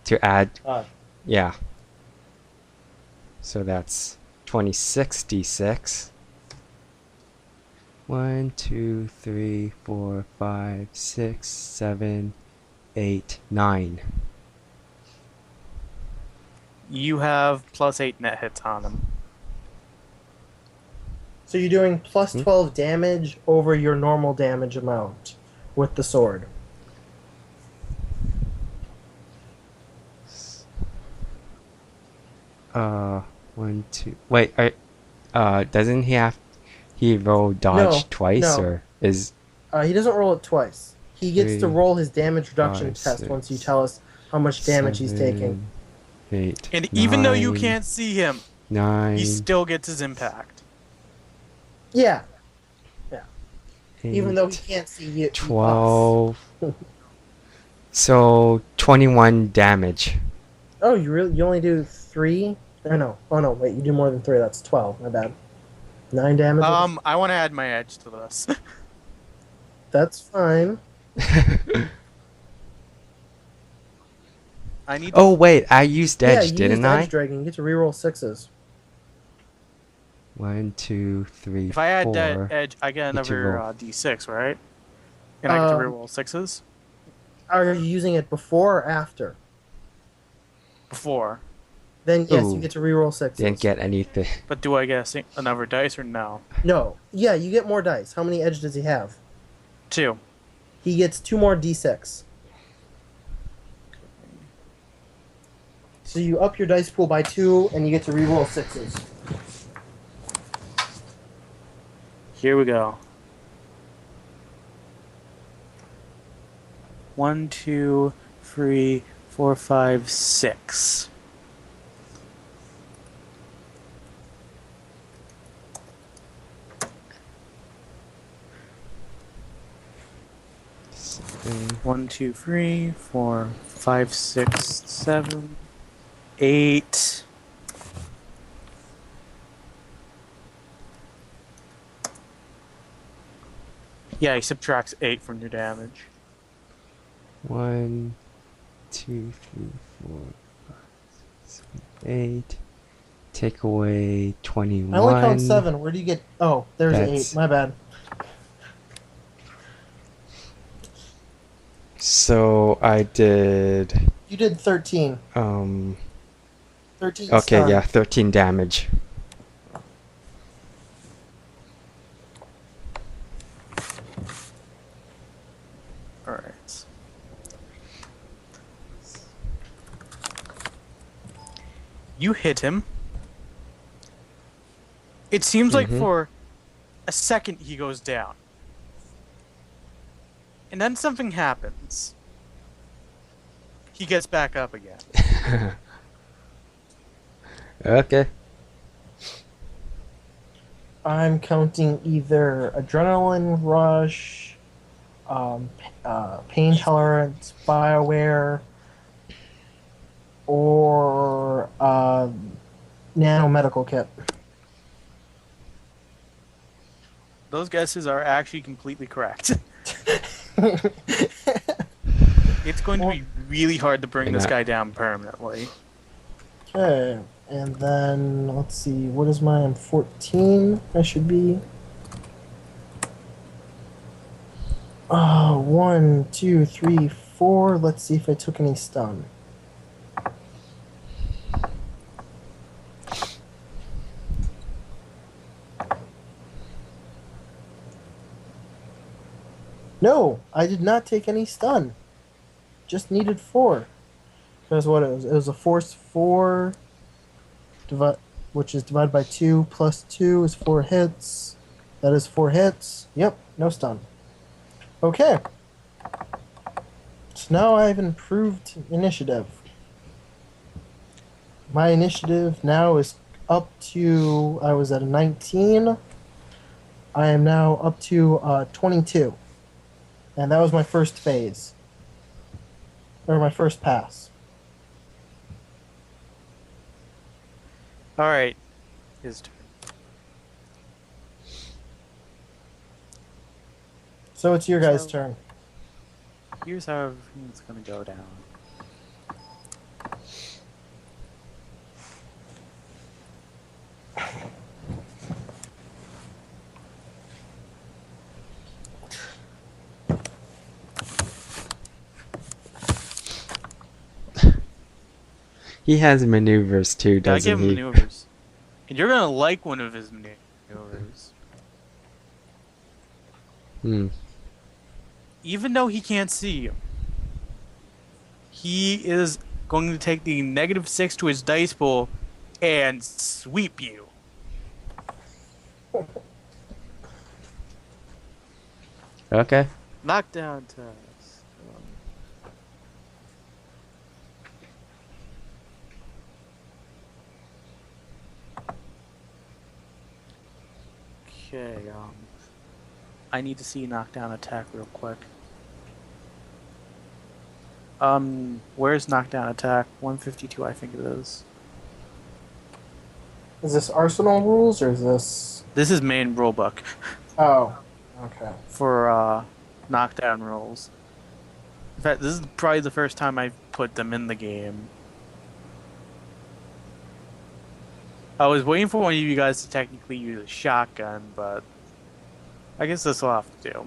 to add. Ah. Yeah. So that's 26 d6. 1, 2, 3, 4, 5, 6, 7, 8, 9. You have +8 net hits on him. So you're doing plus 12 damage over your normal damage amount with the sword. One, two. Wait, doesn't he roll dodge No, twice, no. or is He doesn't roll it twice. He gets to 3, roll his damage reduction 5, test once you 6, tell us how much damage he's taking. 8, And even though you 9, can't see him, 9, he still gets his impact. Yeah, 8, even though he can't see you. 12. So 21 damage. Oh, you only do 3? Oh no, wait, you do more than 3. That's 12. My bad. 9 damage. I want to add my edge to this. That's fine. I need. Oh wait, I used Yeah, edge, you didn't used I? Edge Dragon. You get to reroll 6s. 1, 2, 3, If I add 4. that edge, I get Get to another roll. D6, right? And I get to Um, reroll 6s Are you using it before or after? before. Then yes, you Ooh. get to reroll sixes. Didn't get anything. But do I get another dice or no? No. Yeah, you get more dice. How many edge does he have? 2. He gets 2 more d6. So you up your dice pool by 2, and you get to reroll sixes. Here we go. 1, 2, 3, 4, 5, 6. One, two, 3, 4, 5, 6, 7, 8. Yeah, he subtracts 8 from your damage. 1, 2, 3, 4, 5, 6, 7, 8. Take away 21. I only count 7. Where do you get... Oh, there's That's- 8. My bad. So I did You did 13. 13 okay, stun. yeah, 13 damage. Alright. You hit him. It seems like Mhm. for a second he goes down. And then something happens. He gets back up again. Okay. I'm counting either adrenaline rush, pain tolerance, BioWare, or nano medical kit. Those guesses are actually completely correct. It's going to be really hard to bring And this that- guy down permanently. Okay, and then let's see, what is my? I'm 14. I should be. 1, 2, 3, 4. Let's see if I took any stun. No, I did not take any stun. Just needed 4. Because what it was a force 4, which is divided by 2 plus 2 is 4 hits. That is 4 hits. Yep, no stun. Okay. So now I've improved initiative. My initiative now is up to, I was at a 19. I am now up to 22. And that was my first phase. Or my first pass. Alright. His turn. So it's your guys' So- turn. Here's how everything's gonna go down. He has maneuvers too, Gotta doesn't give him he? maneuvers. And you're gonna like one of his maneuvers. Hmm. Even though he can't see you, he is going to take the -6 to his dice pool and sweep you. Okay. Knockdown test. Okay, I need to see knockdown attack real quick. Where's knockdown attack? 152, I think it is. Is this Arsenal rules or is this... This is main rulebook Oh, okay. for knockdown rolls. In fact, this is probably the first time I've put them in the game. I was waiting for one of you guys to technically use a shotgun, but I guess this will have to do.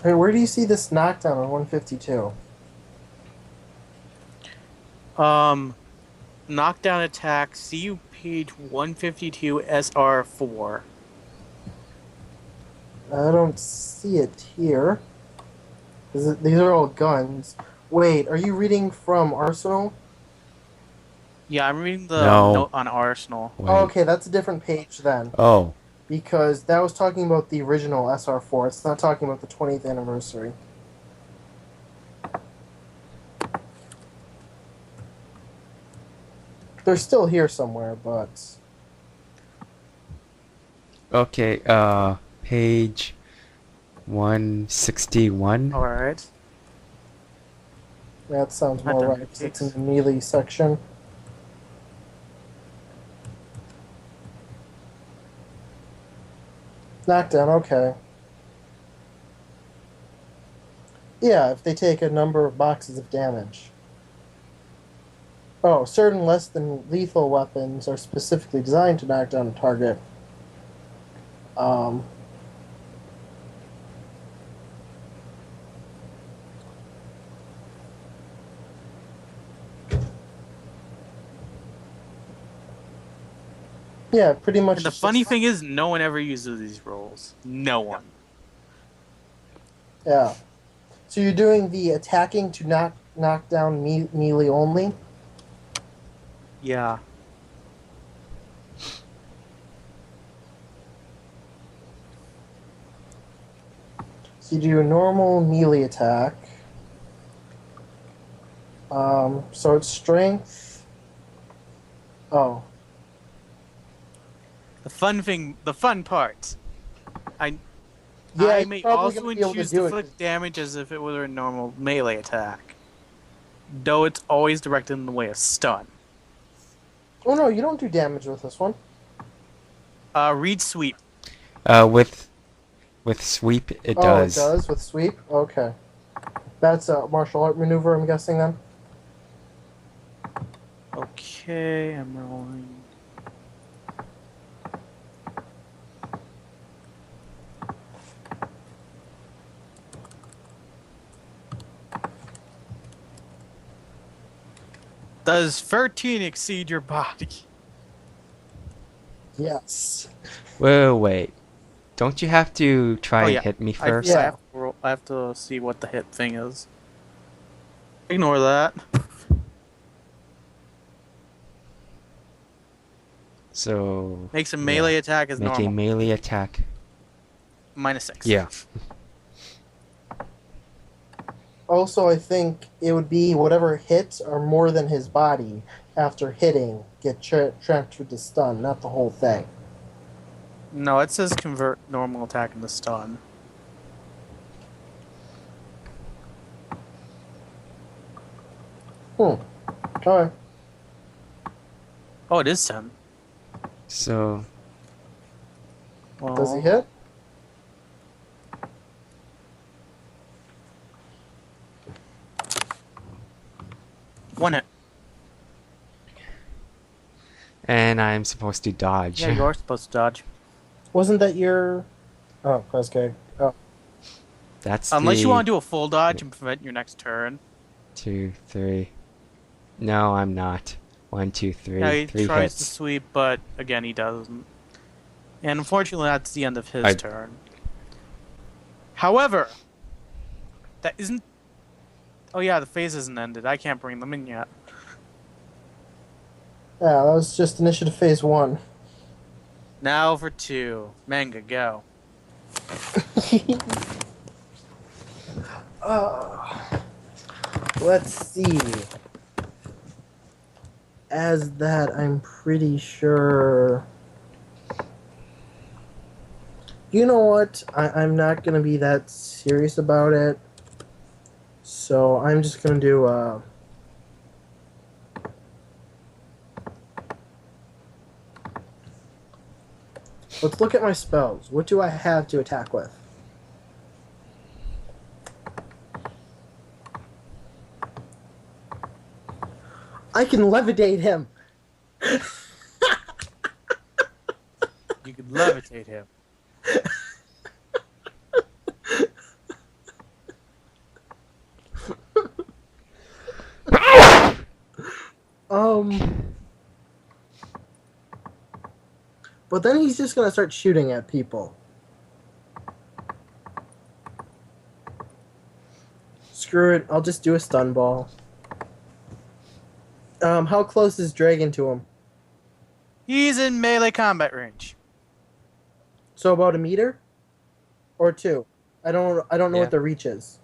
Hey, where do you see this knockdown on 152? Knockdown attack. See you page 152 SR4. I don't see it here. These are all guns. Wait, are you reading from Arsenal? Yeah, I'm reading the No. note on Arsenal. Wait. Oh, okay, that's a different page then. Oh. Because that was talking about the original SR4. It's not talking about the 20th anniversary. They're still here somewhere, but... Okay, page 161. Alright. That sounds Not more done right, yet, 'cause it's in Jakes. the melee section. Knockdown, okay. Yeah, if they take a number of boxes of damage. Oh, certain less than lethal weapons are specifically designed to knock down a target. Um, yeah, pretty much. And the funny thing is, no one ever uses these rolls. No one. Yeah. So you're doing the attacking to knock down melee only? Yeah. So you do a normal melee attack. So it's strength. Oh. The fun part. I Yeah, you're may probably also gonna be able to choose do to it. inflict damage as if it were a normal melee attack. Though it's always directed in the way of stun. Oh no, you don't do damage with this one. Read sweep. With sweep, it Oh, does. it does with sweep? Okay. That's a martial art maneuver, I'm guessing then? Okay, I'm rolling. Does 13 exceed your body? Yes. Whoa, wait. Don't you have to try Oh, and yeah. hit me I first? Yeah. I have to see what the hit thing is. Ignore that. So Makes a melee attack as make normal. a melee attack. -6. Yeah. Also, I think it would be whatever hits are more than his body after hitting get transferred to stun, not the whole thing. No, it says convert normal attack into stun. Okay. Oh, it is 10. So Well, Does he hit? One hit. and I'm supposed to dodge. Yeah, you are supposed to dodge. Wasn't that your... Oh, press K. Oh. That's Unless the you want to do a full dodge and prevent your next turn. 2, 3. No, I'm not. 1, 2, 3. Yeah, he 3 tries to hits. sweep, but again, he doesn't. And unfortunately, that's the end of his I- turn. However, that isn't... Oh yeah, the phase isn't ended. I can't bring them in yet. Yeah, that was just initiative phase 1. Now for 2. Manga, go. Let's see. As that, I'm pretty sure... You know what? I'm not going to be that serious about it. So I'm just going to do... Let's look at my spells. What do I have to attack with? I can levitate him. You could levitate him. But then he's just gonna start shooting at people. Screw it, I'll just do a stun ball. How close is Dragon to him? He's in melee combat range. So about a meter? Or 2? I don't know Yeah. what the reach is.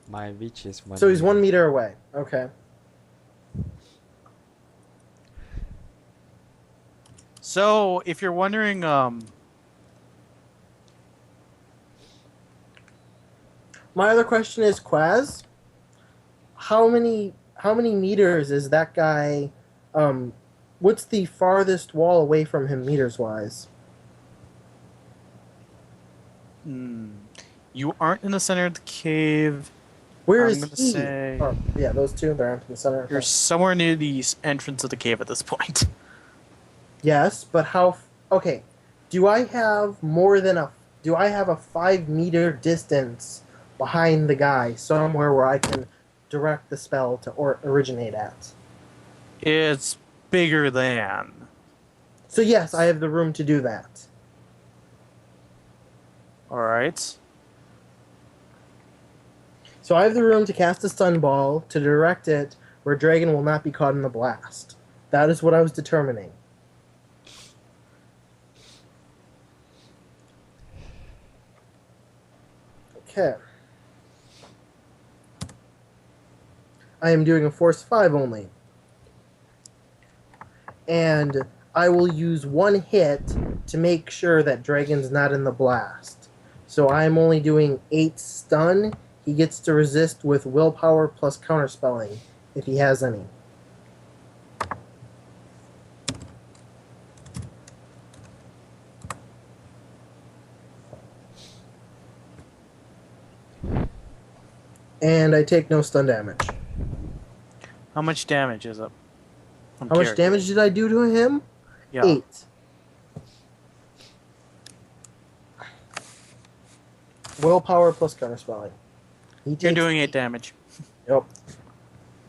My reach is 1 So he's 1 meter. meter away. Okay. So, if you're wondering, My other question is, Quaz, how many meters is that guy? What's the farthest wall away from him meters wise? you aren't in the center of the cave. Where I'm is gonna he? say- Oh, yeah, those two. They're in the center. You're Okay. somewhere near the entrance of the cave at this point. Yes, but how? Okay, do I have more than a? Do I have a 5 meter distance behind the guy somewhere where I can direct the spell to originate at? It's bigger than. So yes, I have the room to do that. Alright. So I have the room to cast a stun ball to direct it where Dragon will not be caught in the blast. That is what I was determining. Okay. I am doing a force 5 only. And I will use 1 hit to make sure that Dragon's not in the blast. So I'm only doing 8 stun. He gets to resist with willpower plus counterspelling, if he has any. And I take no stun damage. How much damage is it? How much damage did I do to him? Yeah. 8. Willpower plus counterspelling. He You're takes doing 8 damage. Yep.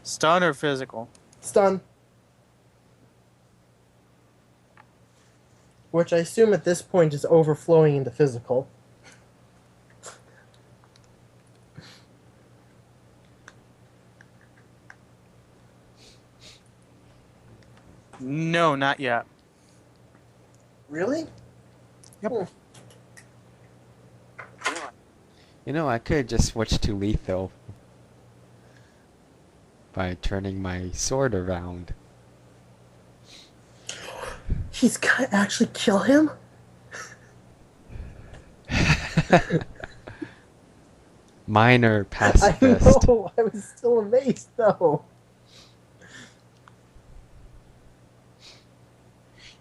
Stun or physical? Stun. Which I assume at this point is overflowing into physical. No, not yet. Really? Yep. Hmm. You know, I could just switch to lethal by turning my sword around. He's gonna actually kill him? Minor I pacifist. know, I was still amazed though.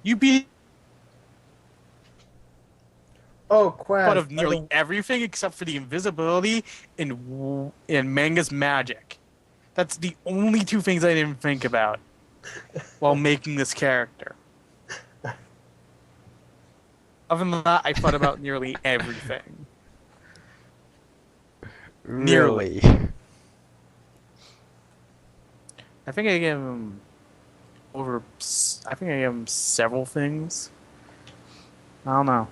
You beat Oh, Quaz. out of nearly everything except for the invisibility and Manga's magic. That's the only 2 things I didn't think about while making this character. Other than that, I thought about nearly everything. Really? I think I gave him I think I gave him several things. I don't know.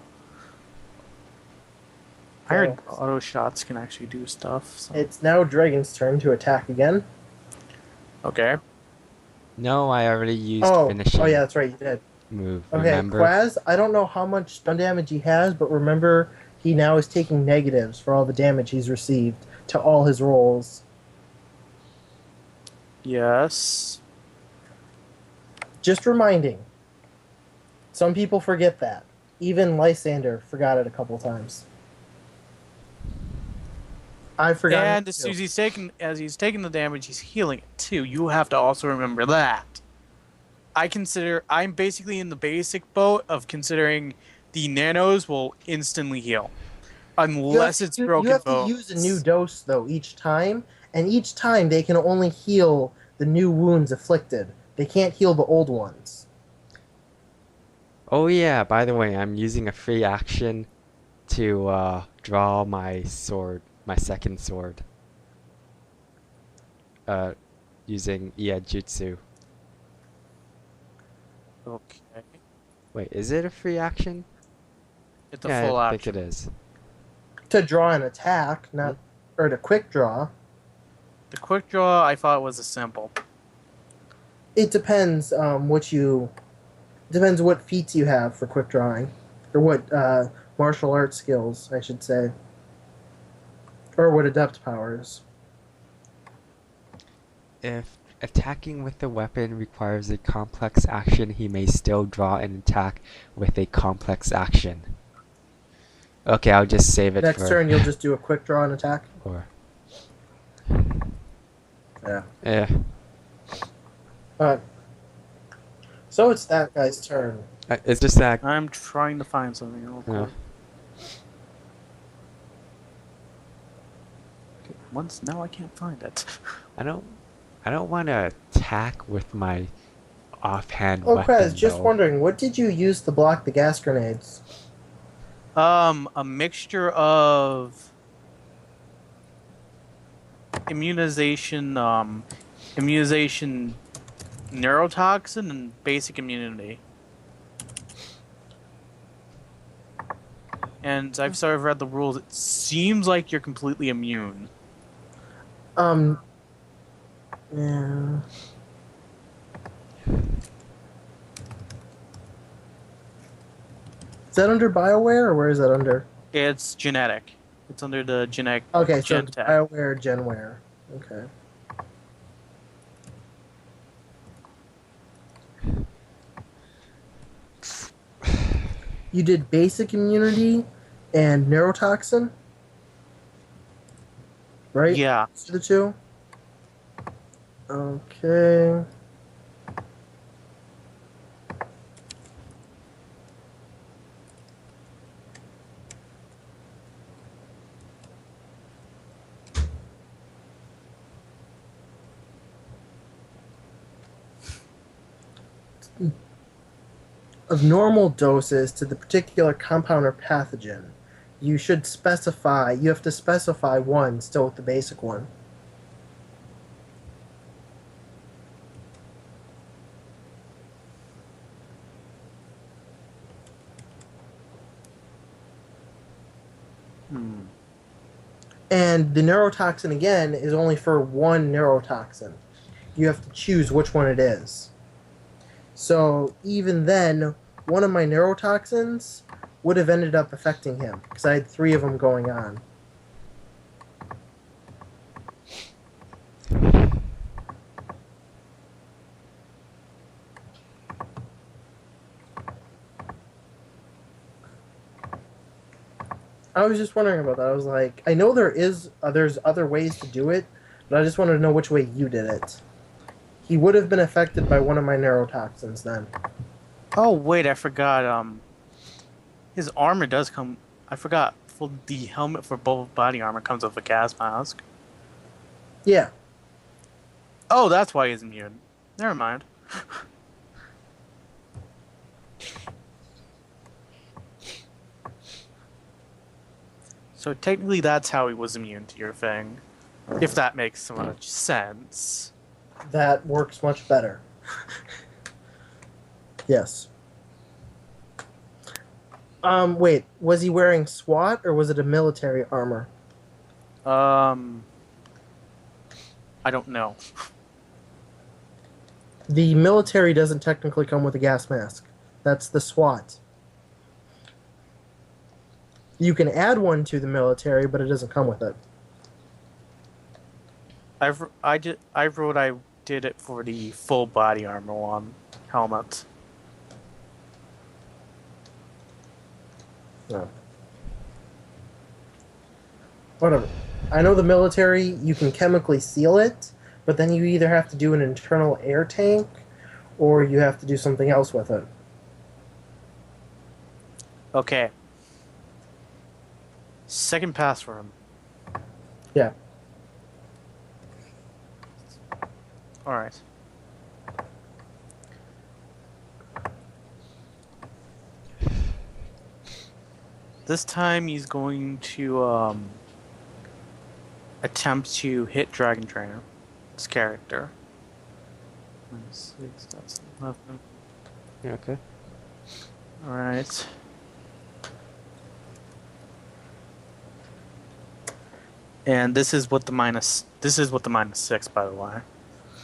I heard auto shots can actually do stuff. So. It's now Dragon's turn to attack again. Okay. No, I already used Oh, finishing yeah, that's right, you did. move. Okay, Remember? Quaz, I don't know how much stun damage he has, but remember, he now is taking negatives for all the damage he's received to all his rolls. Yes. Just reminding. Some people forget that. Even Lysander forgot it a couple times. I forgot. And it as too. soon as he's taking the damage, he's healing it too. You have to also remember that. I'm basically in the basic boat of considering the nanos will instantly heal. Unless it's broken You have bones. to use a new dose, though, each time. And each time they can only heal the new wounds afflicted. They can't heal the old ones. Oh yeah, by the way, I'm using a free action to draw my sword, my second sword. Using Iajutsu. Okay. Wait, is it a free action? It's a Yeah, full I think action. it is. To draw an attack, not or to quick draw. The quick draw, I thought was a simple. It depends depends what feats you have for quick drawing, or what martial arts skills, I should say, or what adept powers. If attacking with the weapon requires a complex action, he may still draw an attack with a complex action. Okay, I'll just save it Next for... turn, you'll just do a quick draw and attack. Or... Yeah. Yeah. So it's that guy's turn. It's just that... I'm trying to find something real quick. Yeah. Okay, once now I can't find it. I don't want to attack with my offhand Oh, weapon, Krez, just though. wondering, what did you use to block the gas grenades? A mixture of immunization neurotoxin and basic immunity. And I've sort of read the rules. It seems like you're completely immune. Yeah. Is that under BioWare, or where is that under? It's genetic. It's under the genetic. Okay, so gen it's tech. BioWare, Genware. Okay. You did basic immunity and neurotoxin? Right? Yeah. Those are the two? Okay. Of normal doses to the particular compound or pathogen, you have to specify one still with the basic one. And the neurotoxin, again, is only for one neurotoxin. You have to choose which one it is. So even then, one of my neurotoxins would have ended up affecting him, because I had 3 of them going on. I was just wondering about that. I was like, I know there's other ways to do it, but I just wanted to know which way you did it. He would have been affected by one of my neurotoxins then. Oh wait, I forgot. His armor does come. I forgot. The helmet for both body armor comes with a gas mask. Yeah. Oh, that's why he's immune. Never mind. So technically, that's how he was immune to your thing, if that makes so much sense. That works much better. Yes. Wait, was he wearing SWAT or was it a military armor? I don't know. The military doesn't technically come with a gas mask. That's the SWAT. You can add one to the military, but it doesn't come with it. I did it for the full body armor one helmet. No. Whatever. I know the military, you can chemically seal it, but then you either have to do an internal air tank, or you have to do something else with it. Okay. Second pass for him. Yeah. Alright. This time he's going to attempt to hit Dragon Trainer. This character. 6, that's 11. Yeah, okay. All right. And this is what the minus. This is what the -6, by the way.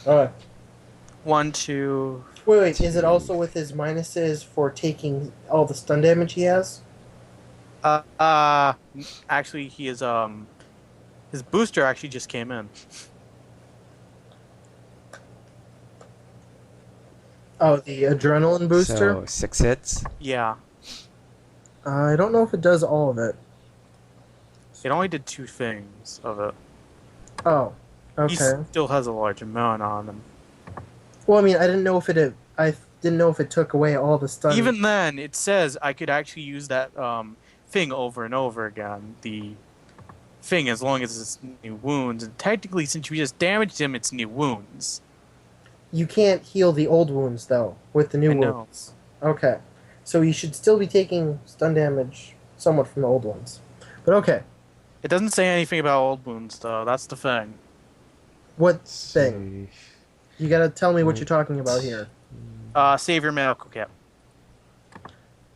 Alright. 1, 2. Wait, is it also with his minuses for taking all the stun damage he has? Actually, he is his booster actually just came in. Oh, the adrenaline booster? So 6 hits. Yeah, I don't know if it does all of it. it only did 2 things of it. Oh, He okay. still has a large amount on him. Well, I mean, I didn't know if I didn't know if it took away all the stun. Even then, it says I could actually use that thing over and over again. The thing, as long as it's new wounds, and technically, since you just damaged him, it's new wounds. You can't heal the old wounds though with the new I know. wounds. Okay, so you should still be taking stun damage somewhat from the old ones. But okay, It doesn't say anything about old wounds, though. That's the thing. what thing? You gotta tell me what you're talking about here. Save your medical kit.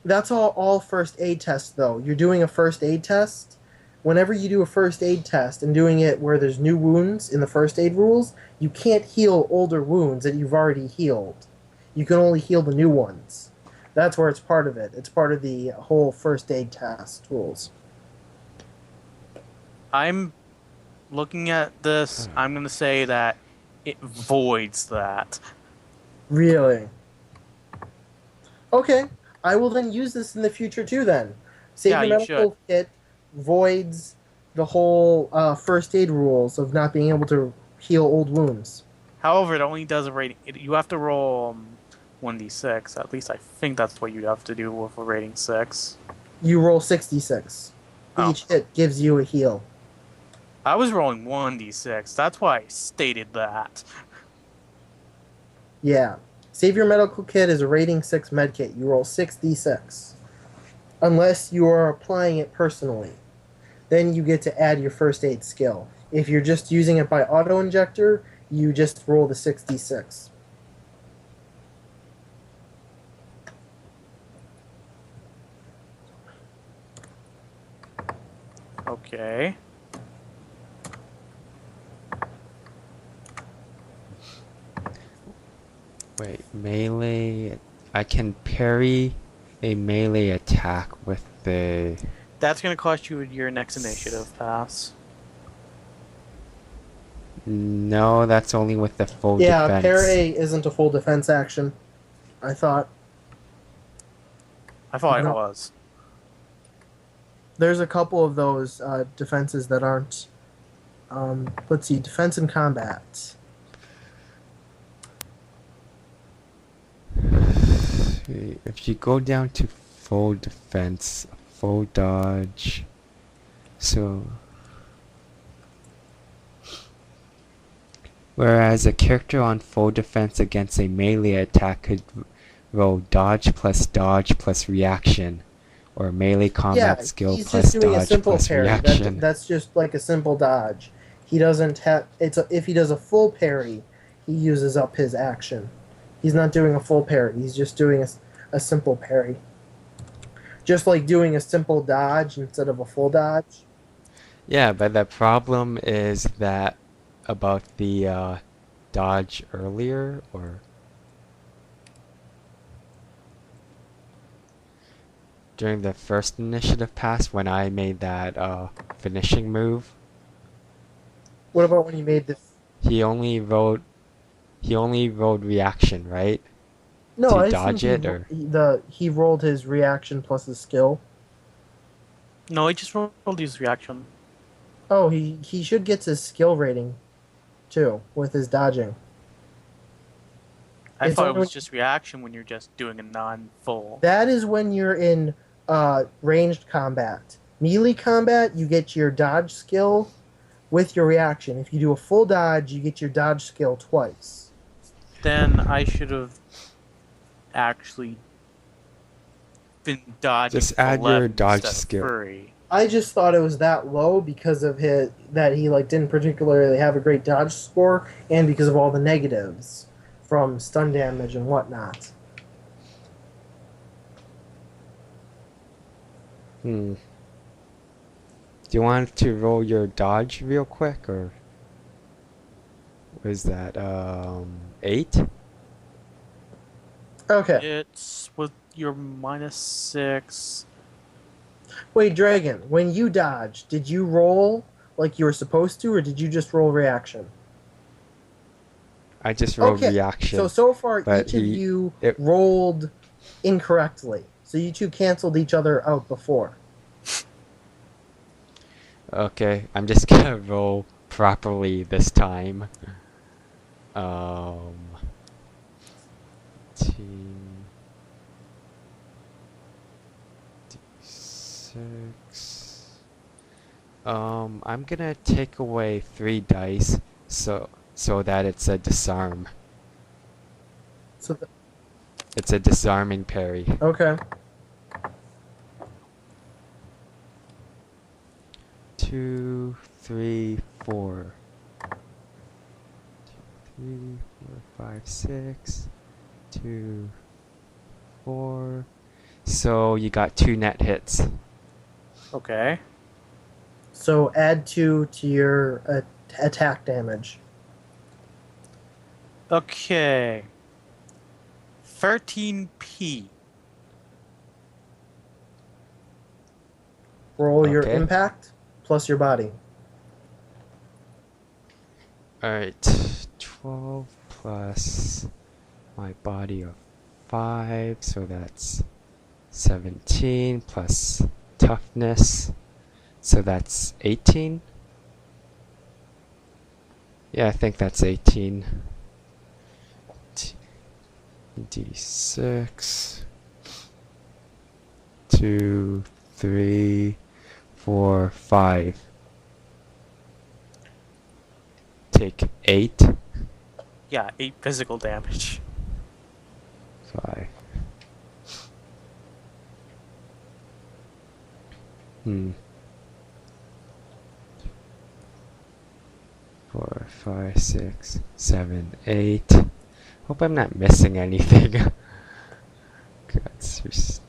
That's all first aid tests though. You're doing a first aid test. Whenever you do a first aid test and doing it where there's new wounds in the first aid rules, you can't heal older wounds that you've already healed. You can only heal the new ones. That's where it's part of it. It's part of the whole first aid test rules. I'm looking at this. I'm going to say that it voids that. Really? Okay, I will then use this in the future too then. Save Yeah, your you medical kit voids the whole first aid rules of not being able to heal old wounds. However, it only does a rating. You have to roll 1d6. At least I think that's what you'd have to do with a rating 6. You roll 66. Oh. Each hit gives you a heal. I was rolling 1d6. That's why I stated that. Yeah. Save your medical kit is a rating 6 med kit. You roll 6d6. Unless you are applying it personally. Then you get to add your first aid skill. If you're just using it by auto injector, you just roll the 6d6. Okay. Wait, melee. I can parry a melee attack with the. That's going to cost you your next initiative pass. No, that's only with the full Yeah, defense. parry isn't a full defense action. I thought. I thought No. it was. There's a couple of those defenses that aren't. Let's see, defense and combat. If you go down to full defense, full dodge, so. Whereas a character on full defense against a melee attack could roll dodge plus reaction, or melee combat skill he's plus just doing a dodge simple plus parry. reaction. That's just like a simple dodge. He doesn't have. If he does a full parry, he uses up his action. He's not doing a full parry. He's just doing a simple parry. Just like doing a simple dodge instead of a full dodge. Yeah, but the problem is that about the dodge earlier, or during the first initiative pass when I made that finishing move, What about when you made this? he only rolled reaction, right? No, To I dodge think it, or he rolled his reaction plus his skill. No, he just rolled his reaction. Oh, he should get his skill rating, too, with his dodging. I It's thought it only was when- just reaction when you're just doing a non-full. That is when you're in ranged combat. Melee combat, you get your dodge skill with your reaction. If you do a full dodge, you get your dodge skill twice. Then I should have actually been dodging. Just for add your 11 dodge instead of skill. 3. I just thought it was that low because of that he didn't particularly have a great dodge score, and because of all the negatives from stun damage and whatnot. Hmm. Do you want to roll your dodge real quick, or was that 8? Okay. It's with your -6. Wait, Dragon, when you dodged, did you roll like you were supposed to, or did you just roll reaction? I just rolled Okay. reaction, So far, but each of you it, rolled incorrectly. So you two canceled each other out before. okay, I'm just gonna roll properly this time. Um, team D6. I'm gonna take away 3 dice, so that it's a disarm. So It's a disarming parry. okay. 2, 3, 4. 3, 4, 5, 6. 2, 4. So you got 2 net hits. Okay. So add 2 to your attack damage. Okay. 13p. Roll your Okay. impact plus your body. Alright, 12 plus my body of 5, so that's 17 plus toughness, so that's 18. Yeah, I think that's 18. D6. 2, 3, 4, 5. Take 8. Yeah, 8 physical damage. 5. Four, 5, 6, 7, 8. Hope I'm not missing anything. That's just...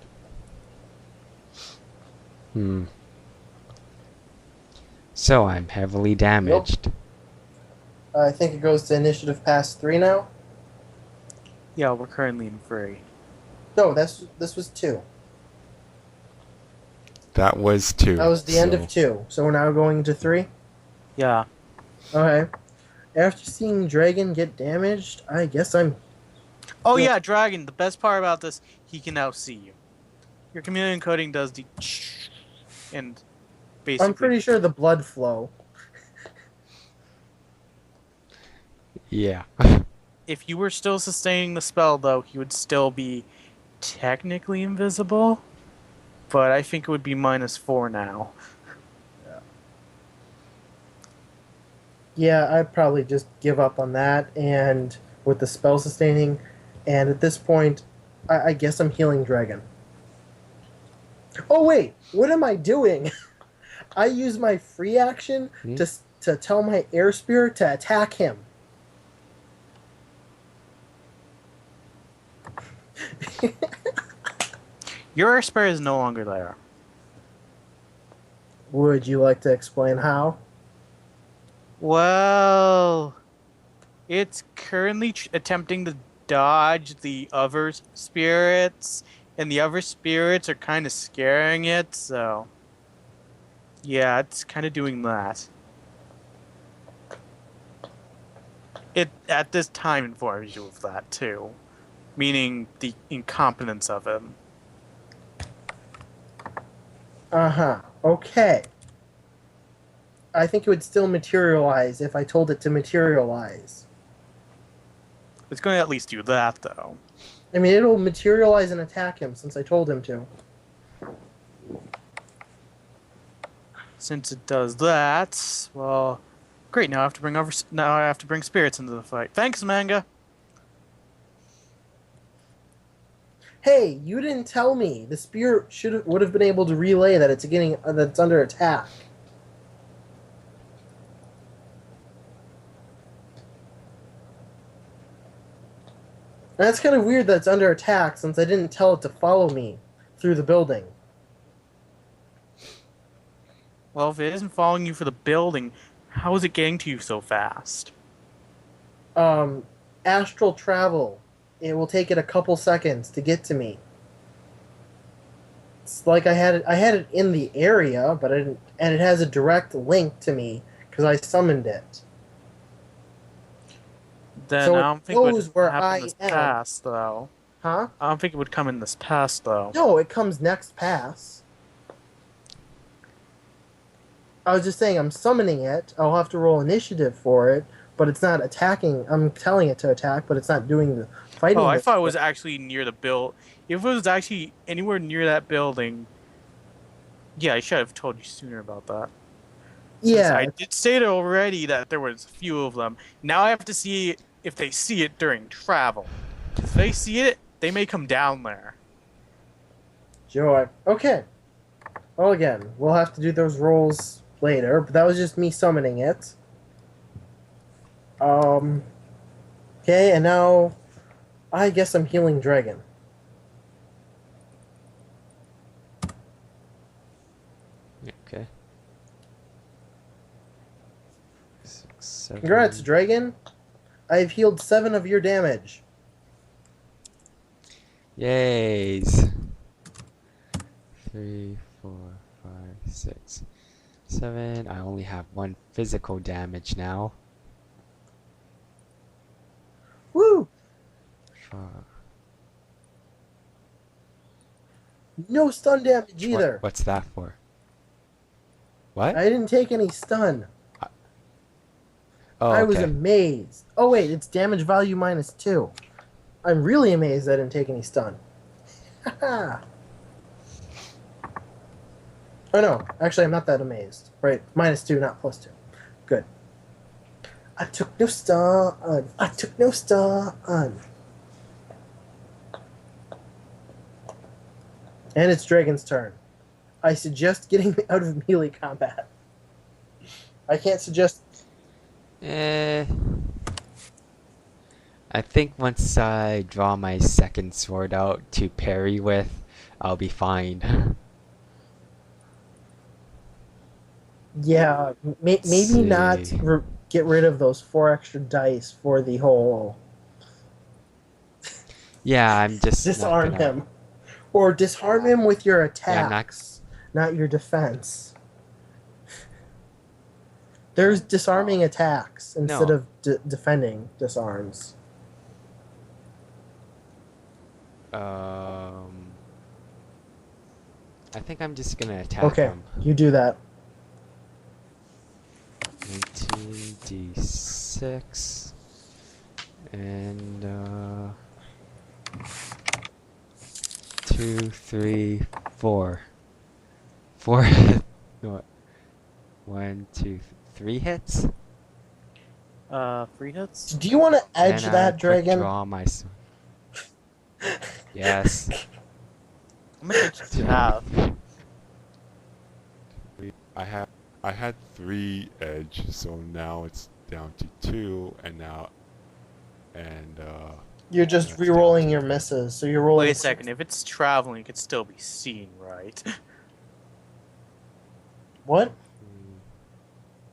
So I'm heavily damaged. I think it goes to initiative past 3 now. Yeah, we're currently in free. No, this was 2. That was 2. That was the end of 2. So we're now going into 3. Yeah. Okay. After seeing Dragon get damaged, I guess I'm... Oh Yeah. yeah, Dragon. The best part about this, he can now see you. Your chameleon coding does the and basically. I'm pretty sure the blood flow. Yeah. If you were still sustaining the spell, though, he would still be technically invisible. But I think it would be -4 now. Yeah, I'd probably just give up on that, and with the spell sustaining, and at this point, I guess I'm healing Dragon. Oh wait, what am I doing? I use my free action to tell my air spirit to attack him. Your spirit is no longer there. Would you like to explain how? Well, it's currently attempting to dodge the other spirits, and the other spirits are kind of scaring it, so... Yeah, it's kind of doing that. It, at this time, informs you of that, too. Meaning the incompetence of him. Uh-huh. Okay. I think it would still materialize if I told it to materialize. It's going to at least do that, though. I mean, it'll materialize and attack him since I told him to. Since it does that, well, great. Now I have to bring spirits into the fight. Thanks, manga. Hey, you didn't tell me. The spirit would have been able to relay that it's under attack. And that's kind of weird that it's under attack since I didn't tell it to follow me through the building. Well, if it isn't following you for the building, how is it getting to you so fast? Astral travel. It will take it a couple seconds to get to me. It's like I had it in the area, but I didn't, and it has a direct link to me because I summoned it. Then So I it don't think it would knows where happen I this am. pass, though. Huh? I don't think it would come in this pass, though. No, it comes next pass. I was just saying I'm summoning it. I'll have to roll initiative for it, but it's not attacking. I'm telling it to attack, but it's not doing the fighting. Oh, I this thought it was way. actually near the build. If it was actually anywhere near that building, yeah, I should have told you sooner about that. Since Yeah, I did state already that there was a few of them. Now I have to see if they see it during travel. If they see it, they may come down there. joy. Okay. Well, again, we'll have to do those rolls later, but that was just me summoning it. Okay, and now I guess I'm healing dragon. Okay. 6, 7. Congrats, dragon. I've healed 7 of your damage. Yays. 3, 4, 5, 6, 7. I only have 1 physical damage now. Woo! 5. No stun damage either. What's that for? What? I didn't take any stun. Oh, I was okay. amazed. Oh wait, it's damage value -2. I'm really amazed I didn't take any stun. Haha. Oh no, actually I'm not that amazed. Right, -2, not +2. Good. I took no stun. I took no stun. And it's Dragon's turn. I suggest getting out of melee combat. I can't suggest. I think once I draw my second sword out to parry with, I'll be fine. Yeah, maybe not see. get rid of those 4 extra dice for the whole Yeah, I'm just not disarm gonna- him. Or disarm him with your Yeah, attacks, not your defense. There's disarming attacks instead No. of defending disarms. I think I'm just gonna attack Okay, him. you do that. 19d6 and 2, 3, 4. 4 no, 1, 2, 3 hits. 3 hits? Do you want to edge And that I dragon? draw my sword. Yes. How much hits do you have? I had 3 edge, so now it's down to 2, and You're just That's re-rolling down to- your misses, so you're rolling. Wait a second, if it's traveling, it could still be seen, right? What?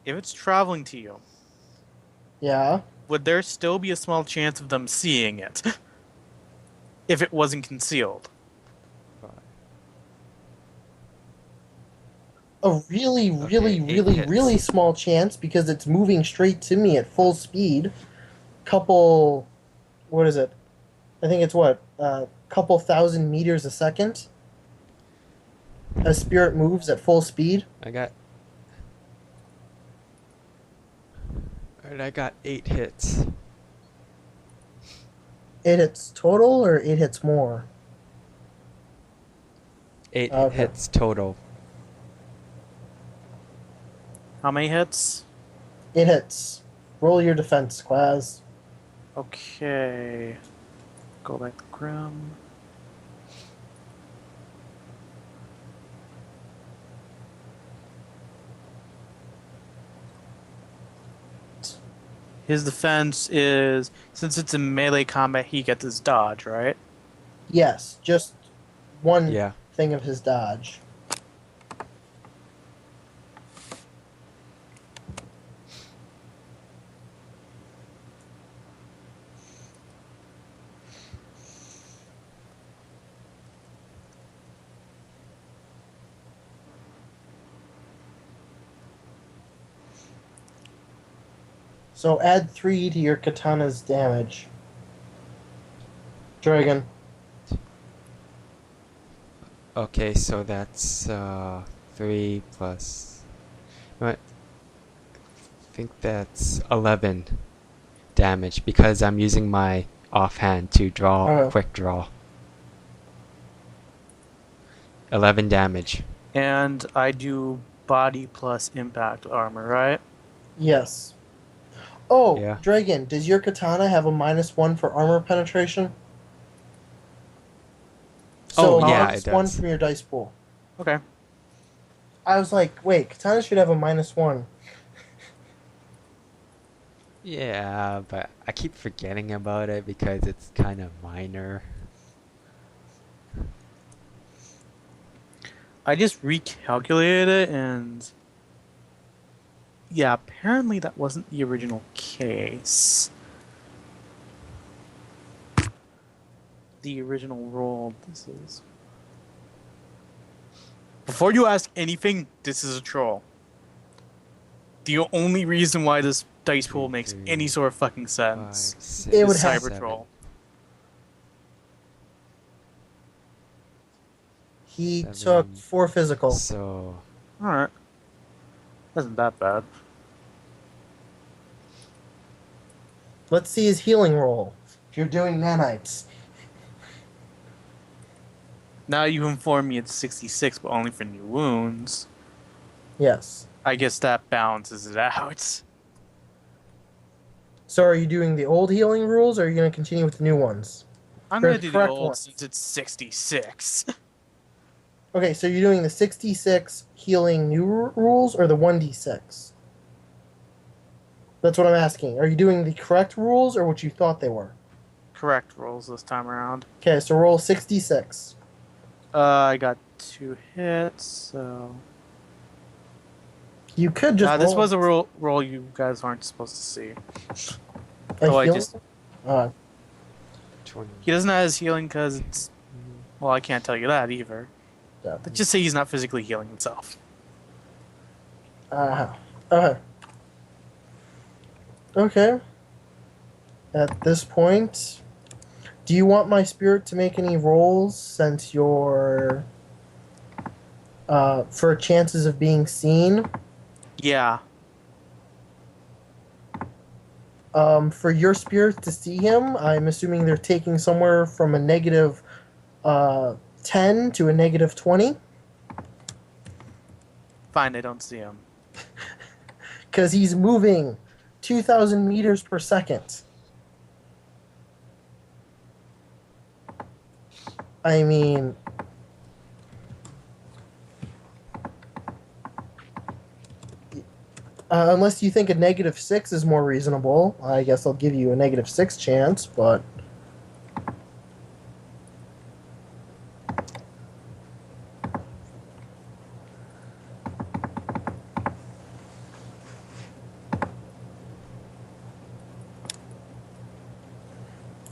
If it's traveling to you, Yeah. would there still be a small chance of them seeing it? If it wasn't concealed? A really, really, Okay, 8 really, hits. really small chance because it's moving straight to me at full speed. Couple, what is it? I think it's what? Couple thousand meters a second. A spirit moves at full speed. Alright, I got 8 hits. It hits total or it hits more? 8 Okay. hits total. How many hits? It hits. Roll your defense, Quaz. Okay. Go back to Grim. His defense is, since it's in melee combat, he gets his dodge, right? Yes, just one Yeah. thing of his dodge. So add 3 to your katana's damage. Dragon. Okay, so that's 3 plus. What? I think that's 11 damage because I'm using my offhand to draw Oh. quick draw. 11 damage. And I do body plus impact armor, right? Yes. Oh, Yeah. Dragon, does your katana have a -1 for armor penetration? Oh, So yeah, minus it 1 does. from your dice pool. Okay. I was like, wait, katana should have a -1. Yeah, but I keep forgetting about it because it's kind of minor. I just recalculated it, and yeah, apparently that wasn't the original case. The original roll. This is. Before you ask anything, this is a troll. The only reason why this dice pool makes any sort of fucking 5, sense 6, It would is have- Cyber 7. Troll. He 7. took 4 physical. So Alright. Wasn't that bad. Let's see his healing roll. If you're doing nanites. Now you inform me it's 66, but only for new wounds. Yes. I guess that balances it out. So are you doing the old healing rules, or are you going to continue with the new ones? I'm Or gonna the do the correct old one. since it's 66. Okay, so you're doing the 66 healing new rules, or the 1d6? That's what I'm asking. Are you doing the correct rules, or what you thought they were? Correct rolls this time around. Okay, so roll 66. I got 2 hits, so... You could just this roll was a roll you guys aren't supposed to see. a oh, I healing- just- 20. He doesn't have his healing because it's... Well, I can't tell you that either. yeah. Let's just say he's not physically healing himself. Okay. Okay. At this point, do you want my spirit to make any rolls since you're for chances of being seen? Yeah. For your spirit to see him, I'm assuming they're taking somewhere from a negative 10 to a negative 20. Fine, I don't see him. Because he's moving 2,000 meters per second. I mean... unless you think a negative 6 is more reasonable, I guess I'll give you a negative 6 chance, but...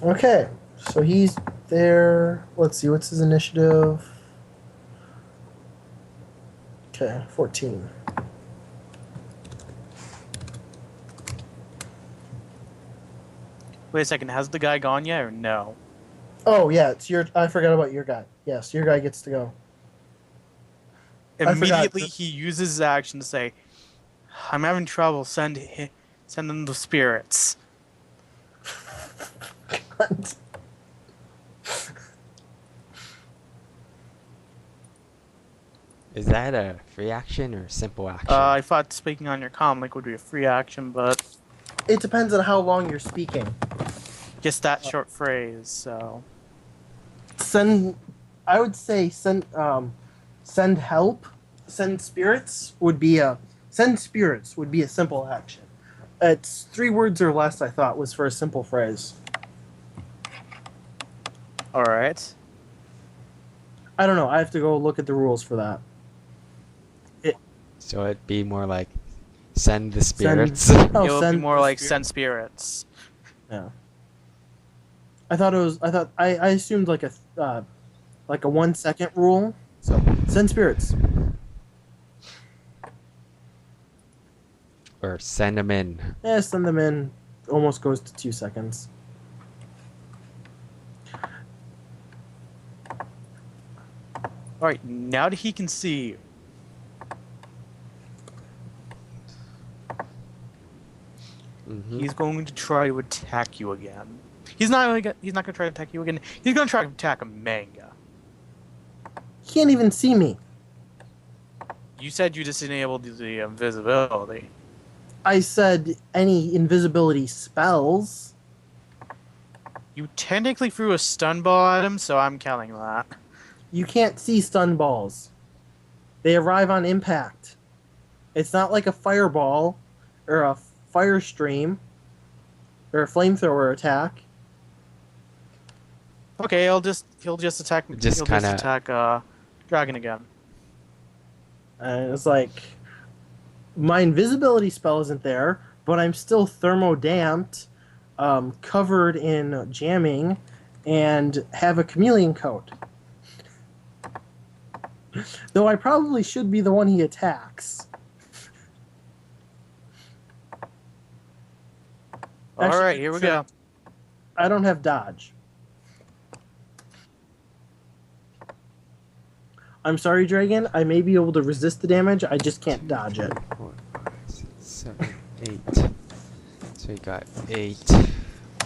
Okay, so he's there. Let's see, what's his initiative? Okay, 14. Wait a second, has the guy gone yet or no? Oh, yeah, it's your... I forgot about your guy. Yes, your guy gets to go. I forgot. Immediately he uses his action to say, I'm having trouble, send them the spirits. Is that a free action or simple action? I thought speaking on your comm link would be a free action, but It depends on how long you're speaking. just that short phrase, so... Send... I would say send help. Send spirits would be a... Send spirits would be a simple action. It's 3 words or less, I thought, was for a simple phrase. Alright. I don't know. I have to go look at the rules for that. So it'd be more like send the Send- spirits. Oh, it would be send more the like spirit- send spirits. Yeah. I thought it was. I assumed like a 1 second rule. So send spirits. or send them in. Yeah, send them in. Almost goes to 2 seconds. All right, now that he can see you, he's going to try to attack you again. He's not going to try to attack you again. He's going to try to attack a manga. He can't even see me. You said you disabled the invisibility. I said any invisibility spells. You technically threw a stun ball at him, so I'm counting that. You can't see stun balls. They arrive on impact. It's not like a fireball or a fire stream or a flamethrower attack. Okay, he'll just attack. Just he'll kinda- just attack dragon again. And it's like my invisibility spell isn't there, but I'm still thermodamped, covered in jamming, and have a chameleon coat. Though I probably should be the one he attacks. All Actually, right, here we go. I don't have dodge. I'm sorry, Dragon. I may be able to resist the damage. I just can't dodge it. 4, 5, 6, 7, 8. So you got 8.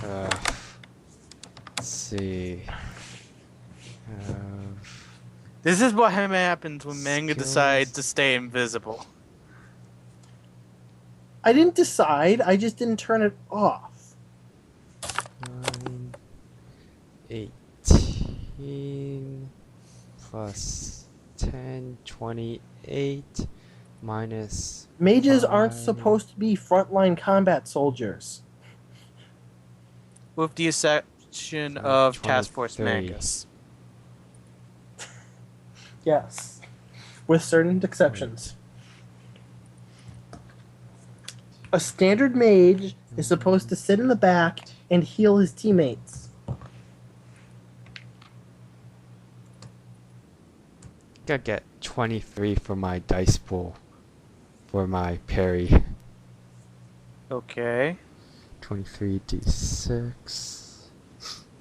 Let's see. This is what happens when manga Skills. decides to stay invisible. I didn't decide. I just didn't turn it off. 9, 18 plus 10, 28 minus. Mages aren't 5. supposed to be frontline combat soldiers. With the exception of Task Force 23. Mangus. Yes. With certain exceptions. A standard mage is supposed to sit in the back and heal his teammates. Gotta get 23 for my dice pool. For my parry. Okay. 23 d6.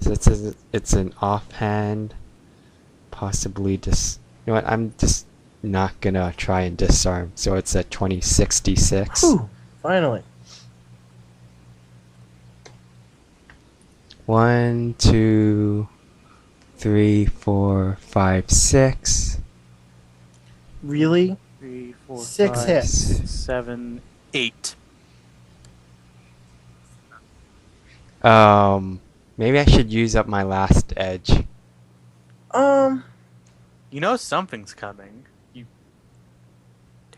So it's an offhand. Possibly just. You know what? I'm just not gonna try and disarm. So it's a 26 d6. Whew, finally. 1, 2, 3, 4, 5, 6. Really? 3, 4, 6 5, hits. 6, 7, 8. Maybe I should use up my last edge. You know something's coming. You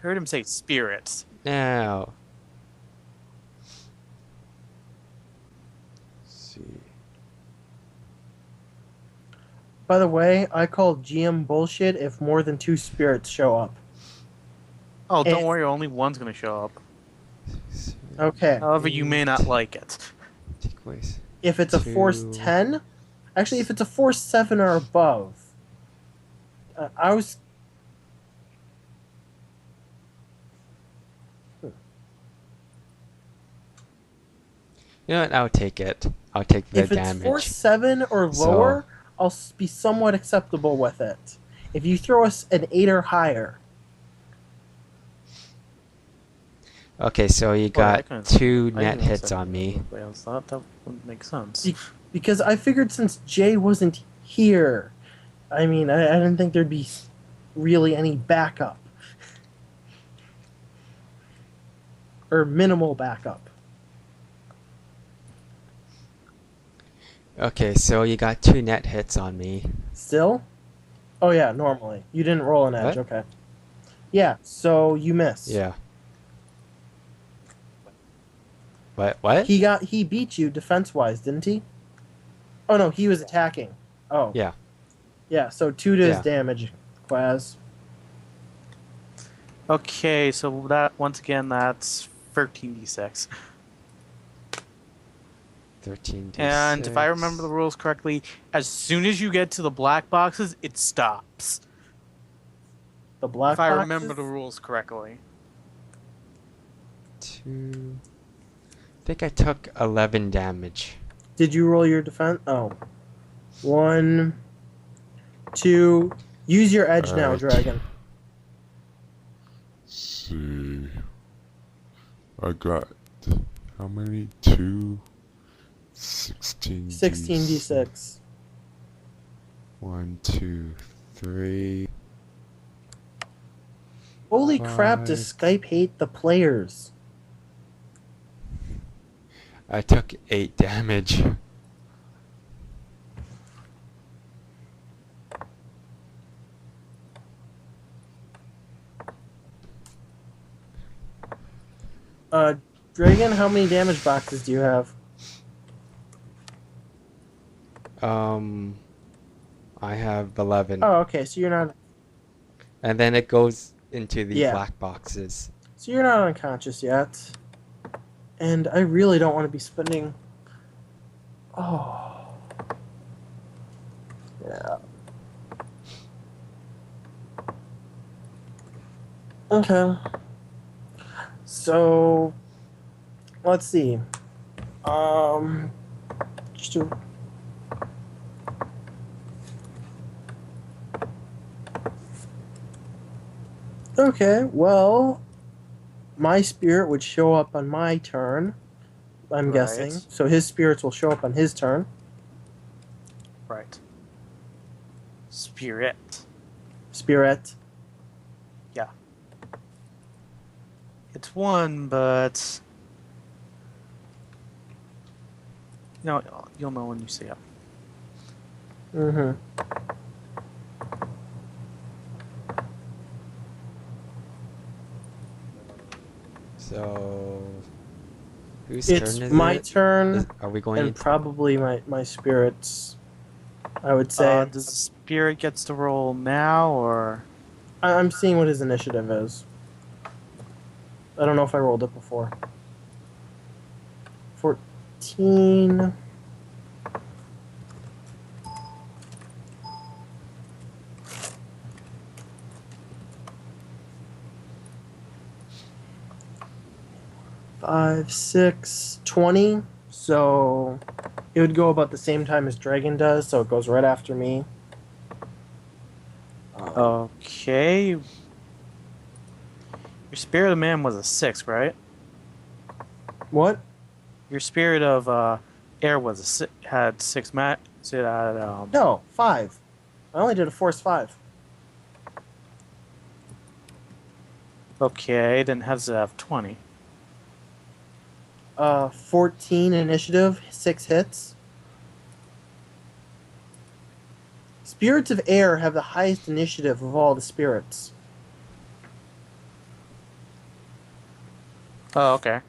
heard him say spirits. Now. Let's see. By the way, I call GM bullshit if more than 2 spirits show up. Oh, don't And- worry, only one's gonna show up. 6, Okay. However, you may not like it. take away. If it's a force 2. 10, actually, if it's a force 7 or above, I was. You know what? I'll take it. I'll take the If it's damage. force 7 or So- lower, I'll be somewhat acceptable with it. If you throw us an 8 or higher, Okay, so you Well, I got couldn't- 2 I net didn't hits accept on me. it. I thought that wouldn't make sense. because I figured since Jay wasn't here, I mean, I didn't think there'd be really any backup. Or minimal backup. Okay, so you got 2 net hits on me. Still? Oh yeah, normally. You didn't roll an edge, What? okay. Yeah, so you miss. Yeah. What? He beat you defense wise, didn't he? Oh no, he was attacking. Oh. Yeah. Yeah, so 2 to his Yeah. damage, Quaz. Okay, so that once again that's 13d6. 13 d6. And if I remember the rules correctly, as soon as you get to the black boxes, it stops. The black If I boxes? remember the rules correctly. 2, 2. I think I took 11 damage. Did you roll your defense? Oh. 1, 2. Use your edge now, Alright. dragon. See. I got how many? 2, 16. 16d6. 1, 2, 3. Holy crap, does Skype hate the players? I took 8 damage. Dragon, how many damage boxes do you have? I have 11. Oh, okay, so you're not... And then it goes into the Yeah. black boxes. So you're not unconscious yet. And I really don't want to be spending... Oh. Yeah. Okay. So... Let's see. Just do... Okay, well... My spirit would show up on my turn, I'm Right. guessing. So his spirits will show up on his turn. Right. Spirit. Spirit. Yeah. It's 1, but you'll know when you see it. Mm-hmm. So, whose It's turn is my it? turn, Are we going and into... probably my spirits, I would say. Does the spirit gets to roll now, or I'm seeing what his initiative is. I don't know if I rolled it before. 14... Five, 6, 20. So it would go about the same time as Dragon does, so it goes right after me. okay? Your spirit of man was a 6, right? What? Your spirit of air was had 6 mat. So it had No, 5. I only did a force 5. okay, then has to have 20. 14 initiative, 6 hits. Spirits of air have the highest initiative of all the spirits. Oh, okay.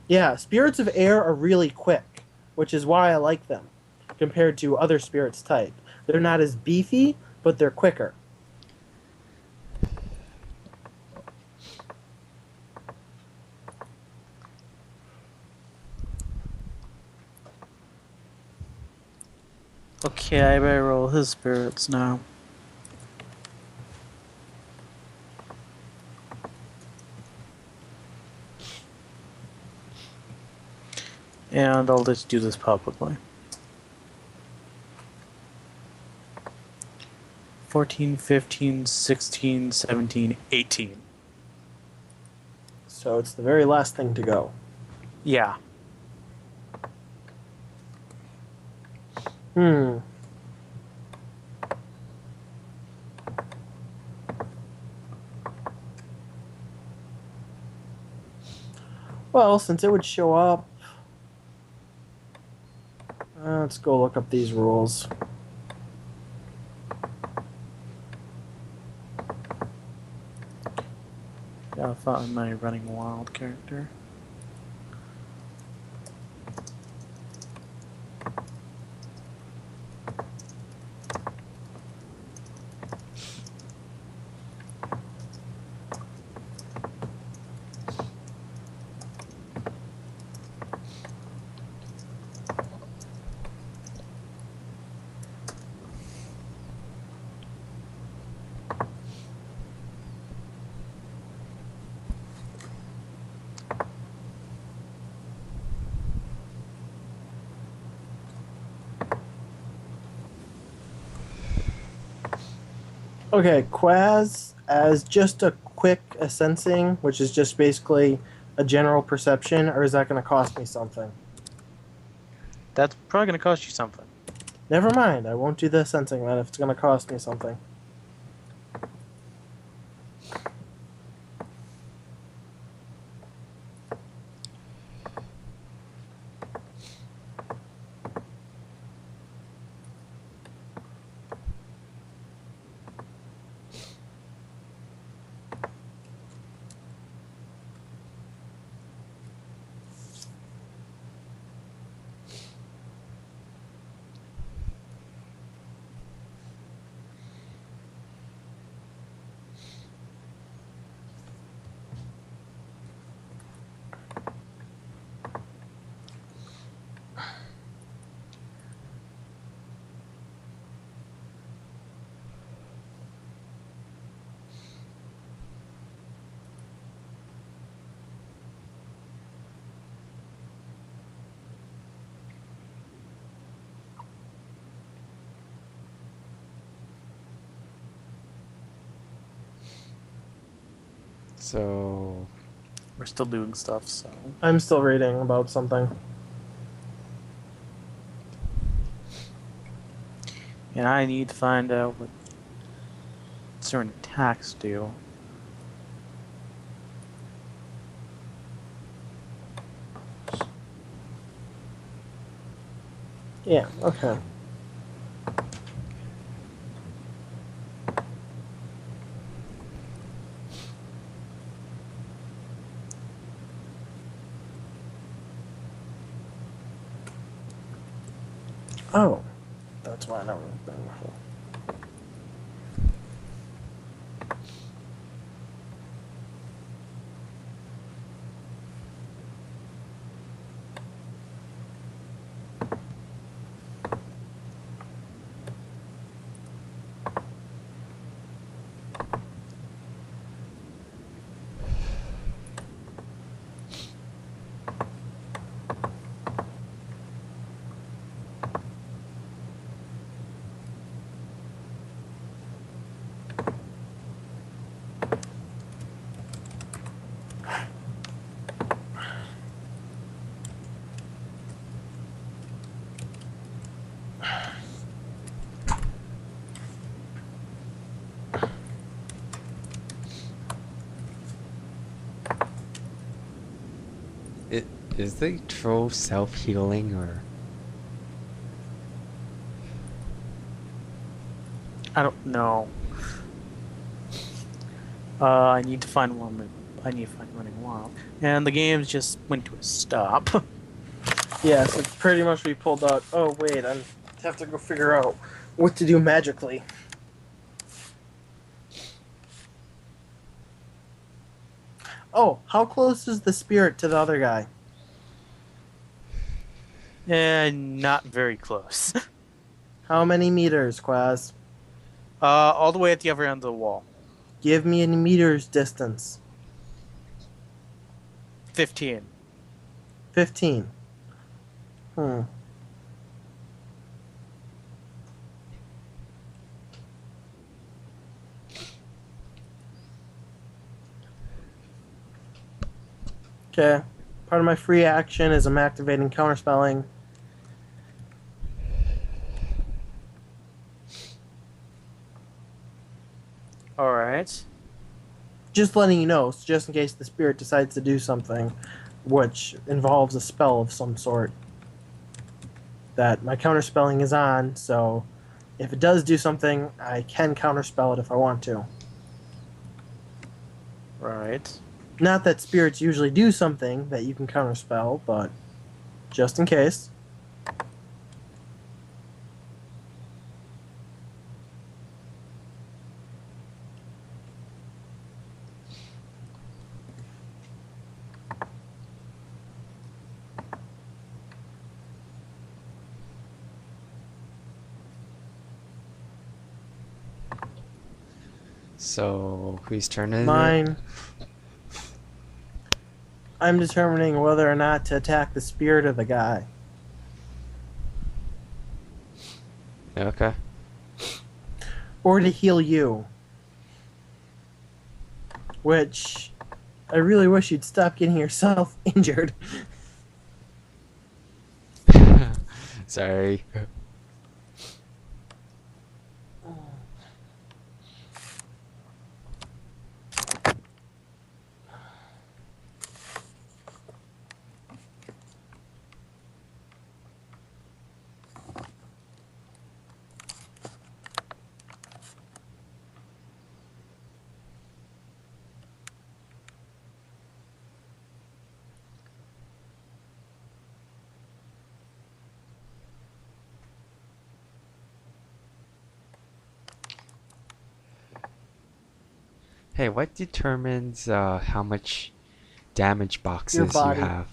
Yeah, spirits of air are really quick, which is why I like them, compared to other spirits type. They're not as beefy, but they're quicker. Okay, I better roll his spirits now. And I'll just do this publicly. 14, 15, 16, 17, 18. So it's the very last thing to go. Yeah. Well, since it would show up... let's go look up these rules. Yeah, I thought I'm my running wild character. Okay, Quaz, as just a quick sensing, which is just basically a general perception, or is that going to cost me something? That's probably going to cost you something. Never mind, I won't do the sensing then if it's going to cost me something. So, We're still doing stuff, so. I'm still reading about something. And I need to find out what certain attacks do. Yeah, okay. Oh, that's why I never been before. is the troll self-healing or? I don't know. I need to find one. I need to find running wild, and the game's just went to a stop. Yes, it's pretty much we pulled out. Oh, wait, I have to go figure out what to do magically. Oh, how close is the spirit to the other guy? And not very close. How many meters, Quaz? All the way at the other end of the wall. Give me a meters distance. 15. 15. Hmm. Okay. Part of my free action is I'm activating counterspelling. Alright. Just letting you know, just in case the spirit decides to do something which involves a spell of some sort. That my counterspelling is on, so if it does do something, I can counterspell it if I want to. Right. Not that spirits usually do something that you can counterspell, but just in case. So, whose turn is it? Mine. I'm determining whether or not to attack the spirit of the guy. Okay. Or to heal you. which I really wish you'd stop getting yourself injured. Sorry. Hey, what determines how much damage boxes you body. have?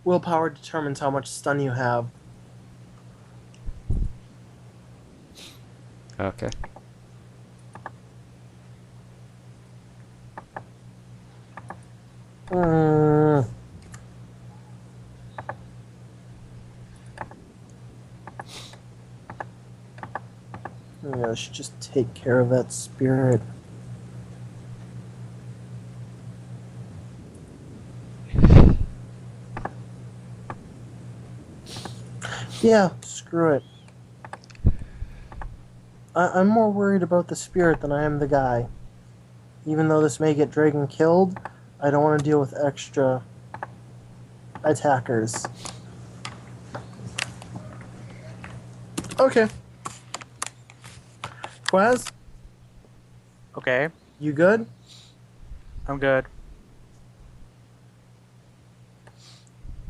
Willpower determines how much stun you have. Okay. Yeah, I should just take care of that spirit. Yeah, screw it. I'm more worried about the spirit than I am the guy. Even though this may get Dragon killed, I don't want to deal with extra attackers. Okay. Quaz, Okay, you good? I'm good.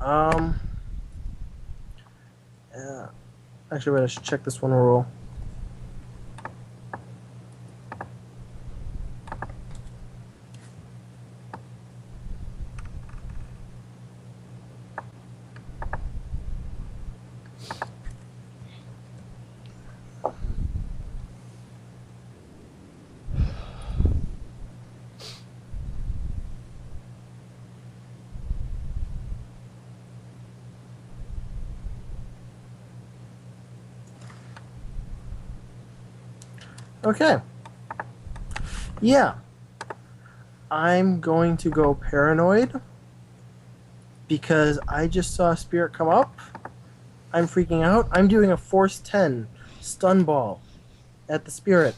Yeah. Actually, wait, I should check this one rule. Okay. Yeah. I'm going to go paranoid because I just saw a spirit come up. I'm freaking out. I'm doing a Force 10 stun ball at the spirit.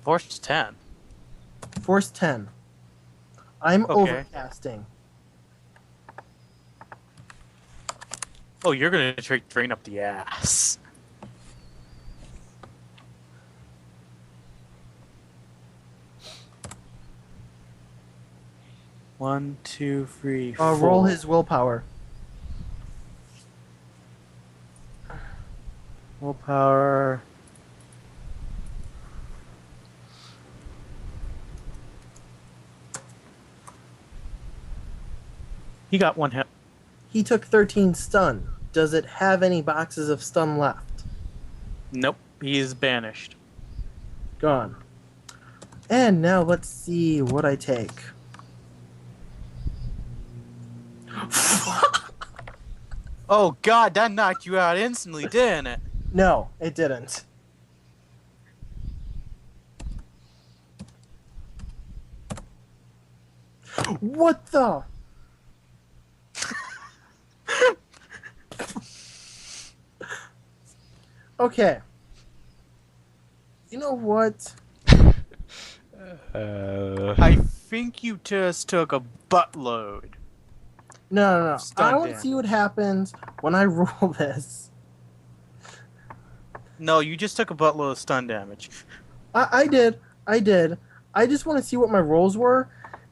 Force 10. Force 10. I'm Okay. overcasting. Oh, you're gonna drain up the ass. One, two, three, four. Roll his willpower. Willpower. He got one hit. He took 13 stun. Does it have any boxes of stun left? Nope, he is banished. Gone. And now let's see what I take. Oh god, that knocked you out instantly, didn't it? No, it didn't. What the? Okay. You know what? I think you just took a buttload. No. Stun I want to damage. see what happens when I roll this. No, you just took a buttload of stun damage. I did. I just want to see what my rolls were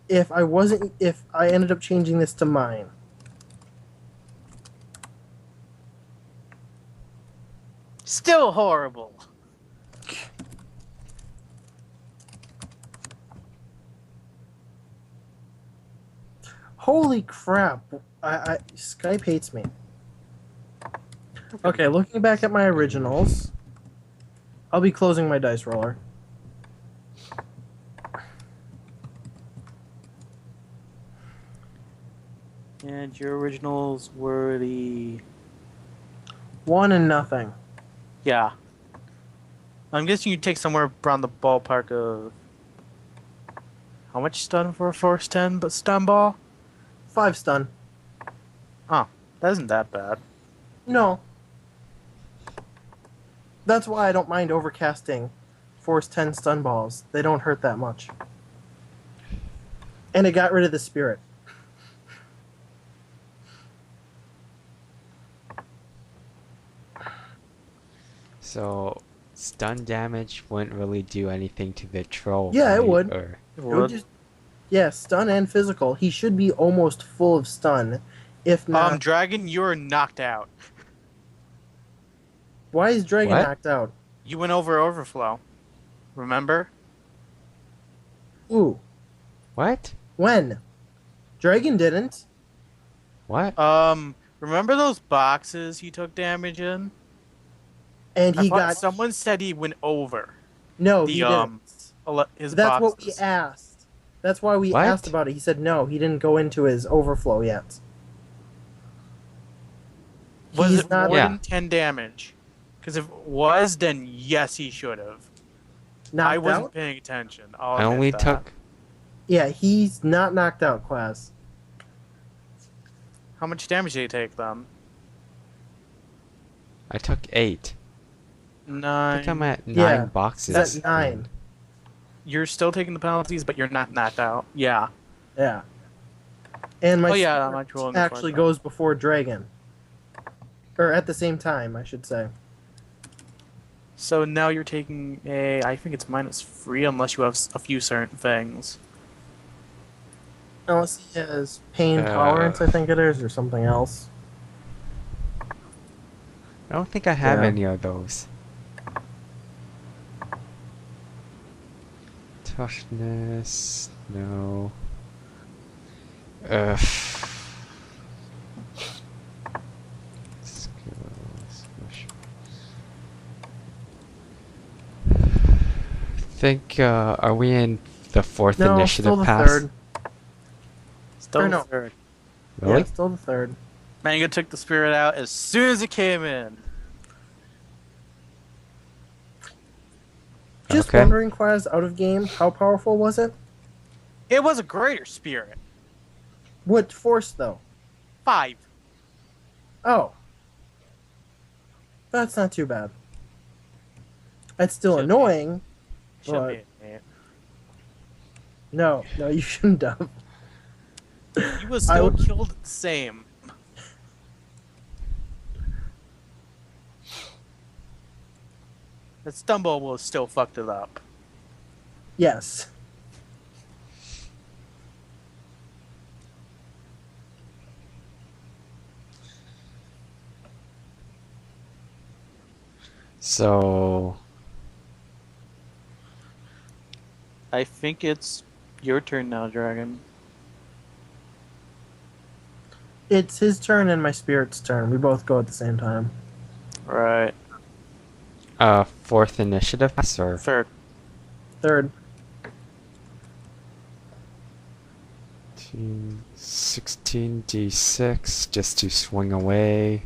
if I ended up changing this to mine. Still horrible. Holy crap. Skype hates me. Okay, looking back at my originals, I'll be closing my dice roller. And your originals were the 1 and nothing. Yeah. I'm guessing you take somewhere around the ballpark of how much stun for a Force 10 but stun ball? 5 stun. Huh. That isn't that bad. No. That's why I don't mind overcasting Force 10 stun balls. They don't hurt that much. And it got rid of the spirit. So stun damage wouldn't really do anything to the troll. Yeah, it right? would. Or It It would would. just, yeah, stun and physical. He should be almost full of stun. If not, Dragon, you're knocked out. why is Dragon What? knocked out? You went over overflow. Remember? Ooh, what? when? Dragon didn't. What? Remember those boxes he took damage in? And I he thought got... someone said he went over No, the, he didn't. his That's what we boxes. asked. That's why we What? asked about it. He said no, he didn't go into his overflow yet. Was He's it not more Yeah. than 10 damage? Because if it was, then yes, he should have. knocked I wasn't out. paying attention. I only took. Yeah, he's not knocked out, Quaz. How much damage did he take then? I took 8. I 9. think I'm at 9 Yeah, boxes. He's at 9. You're still taking the penalties, but you're not knocked out. Yeah. Yeah. And my Oh, yeah, spirit I'm actually rolling actually for it. goes before Dragon. Or at the same time, I should say. So now you're taking a, I think it's -3 unless you have a few certain things. Unless he has pain Uh. tolerance, I think it is, or something else. I don't think I have Yeah. any of those. Toughness, no. Ugh. Skills, think, are we in the 4th No, initiative still the pass? third. Still Or the no. third. Really? Yeah, still the third. Manga took the spirit out as soon as it came in. Just Okay. wondering, Quaz, out of game, how powerful was it? It was a greater spirit. What force, though? 5. Oh. That's not too bad. It's still Should be. annoying. Should What? be. No, you shouldn't have. He was I still would- killed the same. That stumble was still fucked it up. Yes. So, I think it's your turn now, Dragon. It's his turn and my spirit's turn. We both go at the same time. Right. 4th initiative pass, or? Third. Third. 16d6 just to swing away.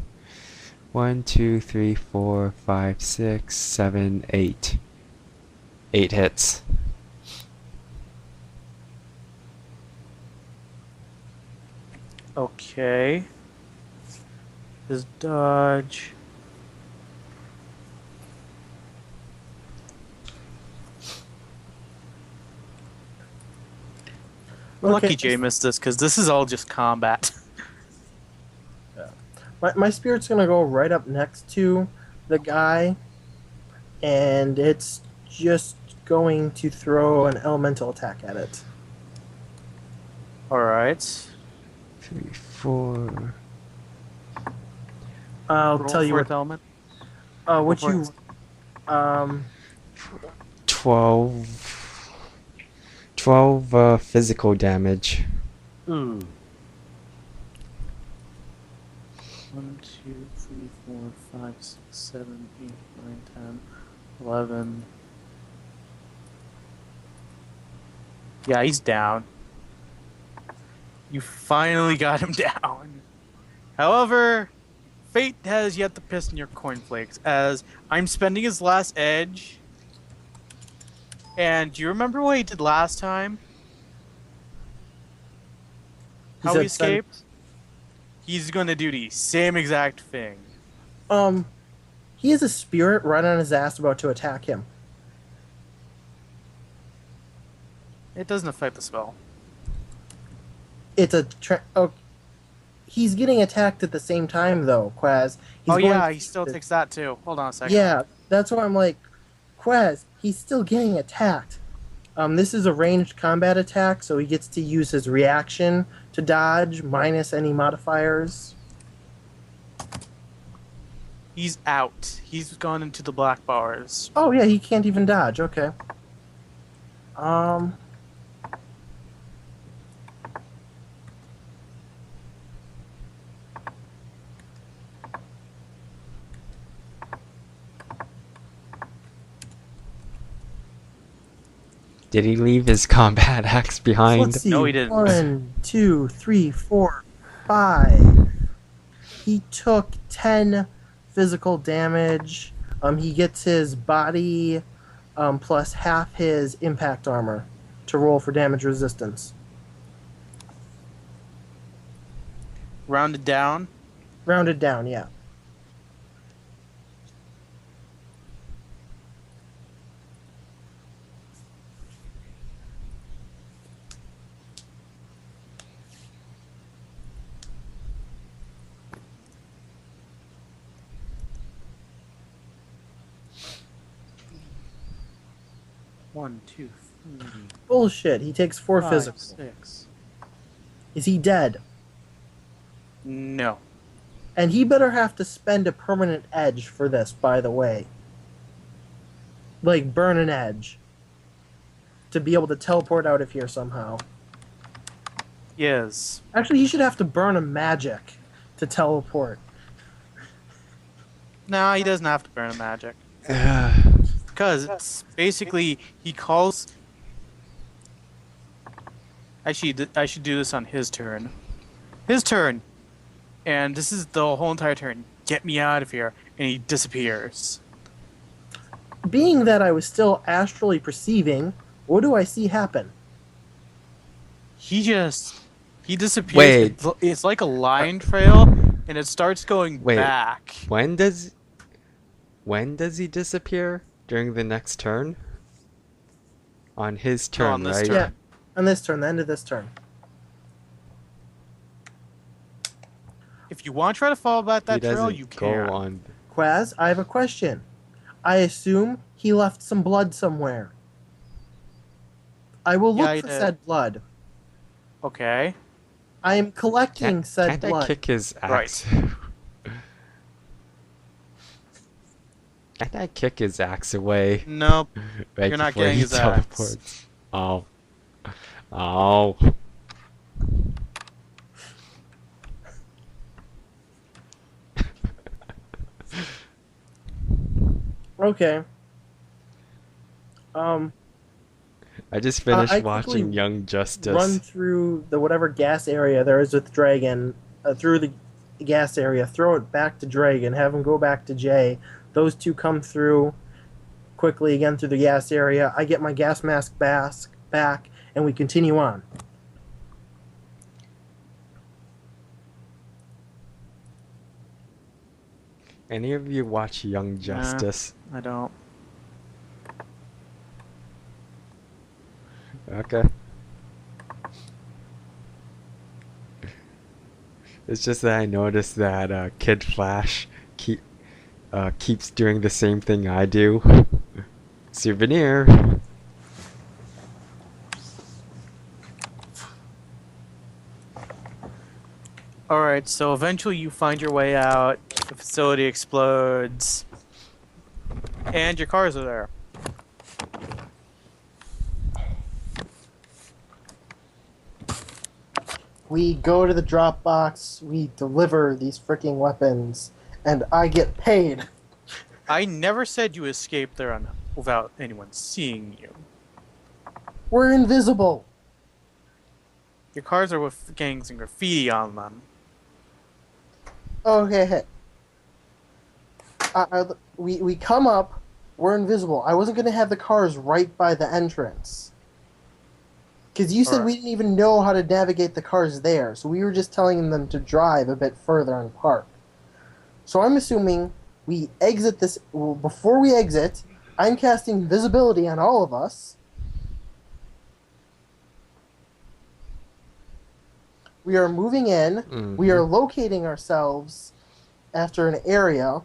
1, 2, 3, 4, 5, 6, 7, 8. 8 hits. Okay. His dodge. Lucky Okay. Jay missed this because this is all just combat. My spirit's gonna go right up next to the guy, and it's just going to throw an elemental attack at it. Alright. 3, 4. I'll Roll tell you fourth what. element. What for you. 12. 12 physical damage. Ooh. 1, 2, 3, 4, 5, 6, 7, 8, 9, 10, 11. Yeah, he's down. You finally got him down. However, fate has yet to piss in your cornflakes, as I'm spending his last edge. And do you remember what he did last time? He How said he escaped? He's gonna do the same exact thing. He has a spirit right on his ass about to attack him. It doesn't affect the spell. It's a he's getting attacked at the same time though, Quaz. He's Oh going yeah, to- he still takes that too. Hold on a second. Yeah, that's why I'm like, Quaz, he's still getting attacked. This is a ranged combat attack, so he gets to use his reaction to dodge minus any modifiers. He's out. He's gone into the black bars. Oh yeah, he can't even dodge. Okay. Did he leave his combat axe behind? Let's see. No, he didn't. 1, 2, 3, 4, 5. He took 10 physical damage. He gets his body plus half his impact armor to roll for damage resistance. Rounded down. Rounded down, yeah. One, two, three, Bullshit. He takes 4 five, physical. 6. Is he dead? No. And he better have to spend a permanent edge for this, by the way. Like, burn an edge. To be able to teleport out of here somehow. Yes. Actually, he should have to burn a magic to teleport. No, he doesn't have to burn a magic. Because it's basically, he calls... Actually, I should do this on his turn. His turn! And this is the whole entire turn. Get me out of here. And he disappears. Being that I was still astrally perceiving, what do I see happen? He disappears. Wait. It's like a line trail, and it starts going Wait. back. When does he disappear? During the next turn? On his turn, on this right? turn. Yeah, on this turn, the end of this turn. If you want to try to follow back He that trail, doesn't you go can. on. Quaz, I have a question. I assume he left some blood somewhere. I will Yeah, look he for did. said blood. Okay. I am collecting said Can't I blood. kick his axe? Can't I kick his axe away? Nope. Right You're not before getting he his axe. teleports? Oh. Oh. Okay. I just finished I watching quickly Young Justice. run through the whatever gas area there is with Dragon, through the gas area, throw it back to Dragon, have him go back to Jay. Those two come through quickly again through the gas area. I get my gas mask back, and we continue on. Any of you watch Young Justice? I don't. Okay. It's just that I noticed that Kid Flash keeps doing the same thing I do. Souvenir. Alright, so eventually you find your way out, the facility explodes, and your cars are there. We go to the drop box, we deliver these freaking weapons, and I get paid. I never said you escaped there without anyone seeing you. We're invisible. Your cars are with gangs and graffiti on them. Okay. we come up, we're invisible. I wasn't going to have the cars right by the entrance. Because you said we didn't even know how to navigate the cars there, so we were just telling them to drive a bit further and park. So I'm assuming we exit this... Well, before we exit, I'm casting visibility on all of us. We are moving in. Mhm. We are locating ourselves after an area,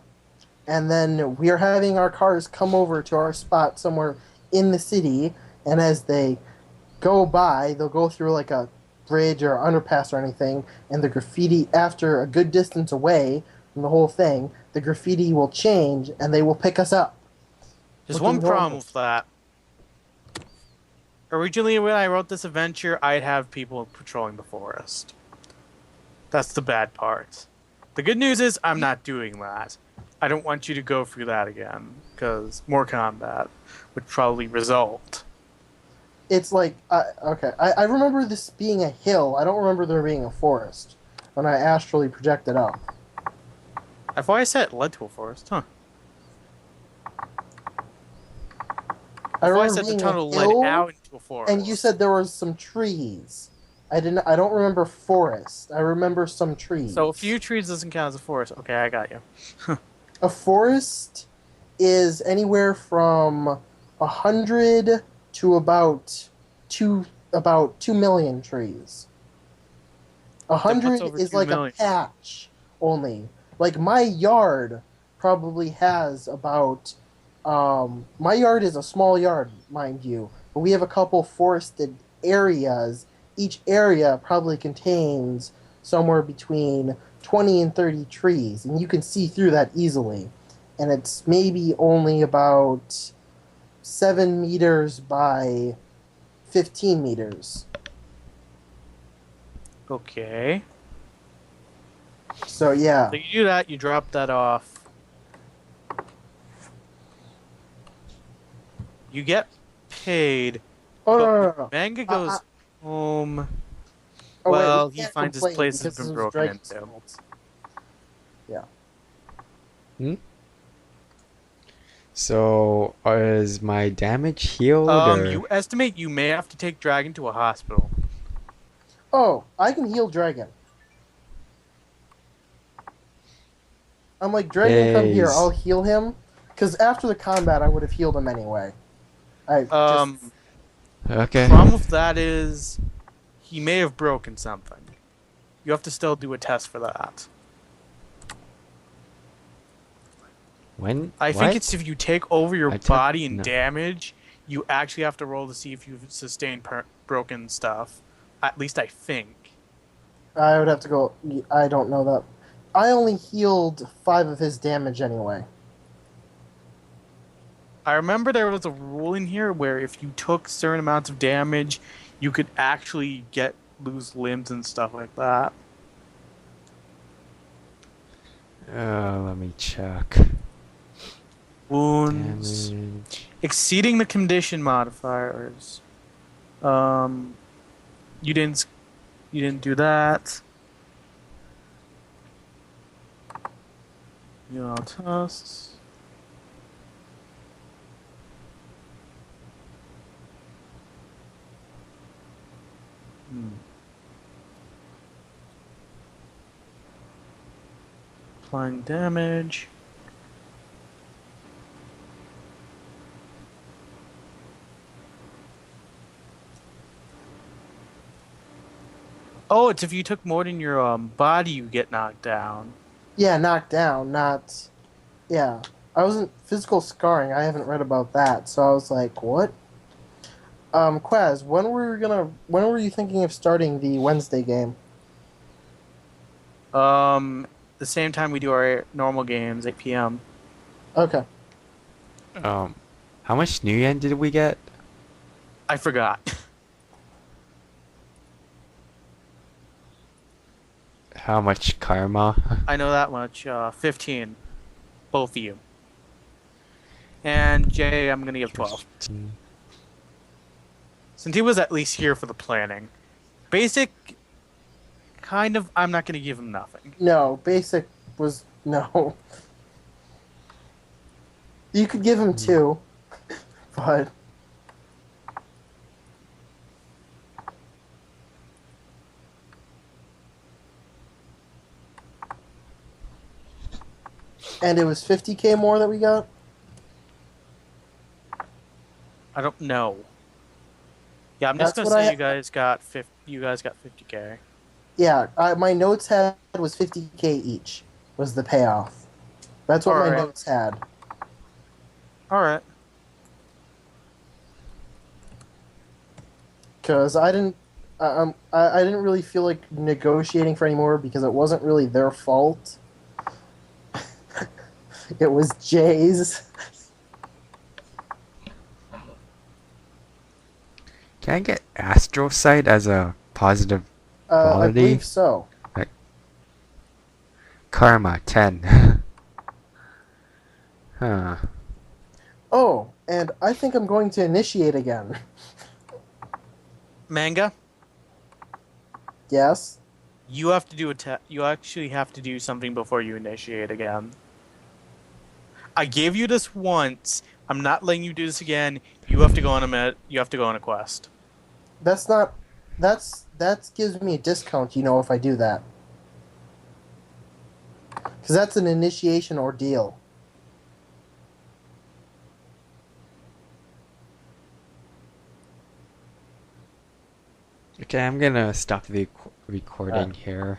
and then we are having our cars come over to our spot somewhere in the city, and as they go by, they'll go through like a bridge or underpass or anything, and the graffiti, after a good distance away from the whole thing, the graffiti will change, and they will pick us up. There's Looking one problem normal. with that. Originally, when I wrote this adventure, I'd have people patrolling the forest. That's the bad part. The good news is I'm not doing that. I don't want you to go through that again, because more combat would probably result. It's like, okay, I remember this being a hill. I don't remember there being a forest when I astrally projected up. I thought I said it led to a forest, huh? I I remember said the being tunnel a hill, led out into a forest. and you said there was some trees. I don't remember forest. I remember some trees. So a few trees doesn't count as a forest. Okay, I got you. A forest is anywhere from 100 to about 2 million trees. what's 100 over is 2 like million? a patch only. Like my yard probably has about my yard is a small yard, mind you, but we have a couple forested areas. Each area probably contains somewhere between 20 and 30 trees, and you can see through that easily. And it's maybe only about 7 meters by 15 meters. Okay. So yeah. So you do that, you drop that off. You get paid. Oh but no no when no. Manga goes home. Oh, wait, Well, we he can't finds his complain place because has been this was broken Drake's into. fault. Yeah. So, is my damage healed or? You estimate you may have to take Dragon to a hospital. Oh, I can heal Dragon. I'm like, Dragon, come here. Days. I'll heal him. Because after the combat, I would have healed him anyway. Okay. Problem with that is he may have broken something. You have to still do a test for that. When? I think it's if you take over your I took- body and no. damage, you actually have to roll to see if you've sustained broken stuff. At least I think. I would have to go. I don't know that. I only healed 5 of his damage anyway. I remember there was a rule in here where if you took certain amounts of damage, you could actually lose limbs and stuff like that. Let me check. Wounds Damage. exceeding the condition modifiers. You didn't do that. You know, tests. Applying damage. Oh, it's if you took more than your body, you get knocked down. Yeah, knocked down, not. Yeah. I wasn't. Physical scarring, I haven't read about that, so I was like, what? Quaz, when were you thinking of starting the Wednesday game? The same time we do our normal games, 8 p.m. Okay. How much new yen did we get? I forgot. How much karma? I know that much. 15. Both of you. And Jay, I'm gonna give 12. Since he was at least here for the planning. Basic, kind of, I'm not gonna give him nothing. No, basic was no. You could give him 2, but and it was 50K more that we got. I don't know. Yeah, I'm just That's gonna what say I- you guys got 50. You guys got 50K. Yeah, my notes had was 50K each was the payoff. That's what my Alright. notes had. All right. Because I didn't really feel like negotiating for any more because it wasn't really their fault. It was Jay's. Can I get Astrosight as a positive I quality? believe so. Karma 10. Huh. Oh, and I think I'm going to initiate again. Manga, Yes? you have to do you actually have to do something before you initiate again. I gave you this once. I'm not letting you do this again. You have to go on you have to go on a quest. That's not... That gives me a discount, if I do that. Because that's an initiation ordeal. Okay, I'm gonna stop the recording here.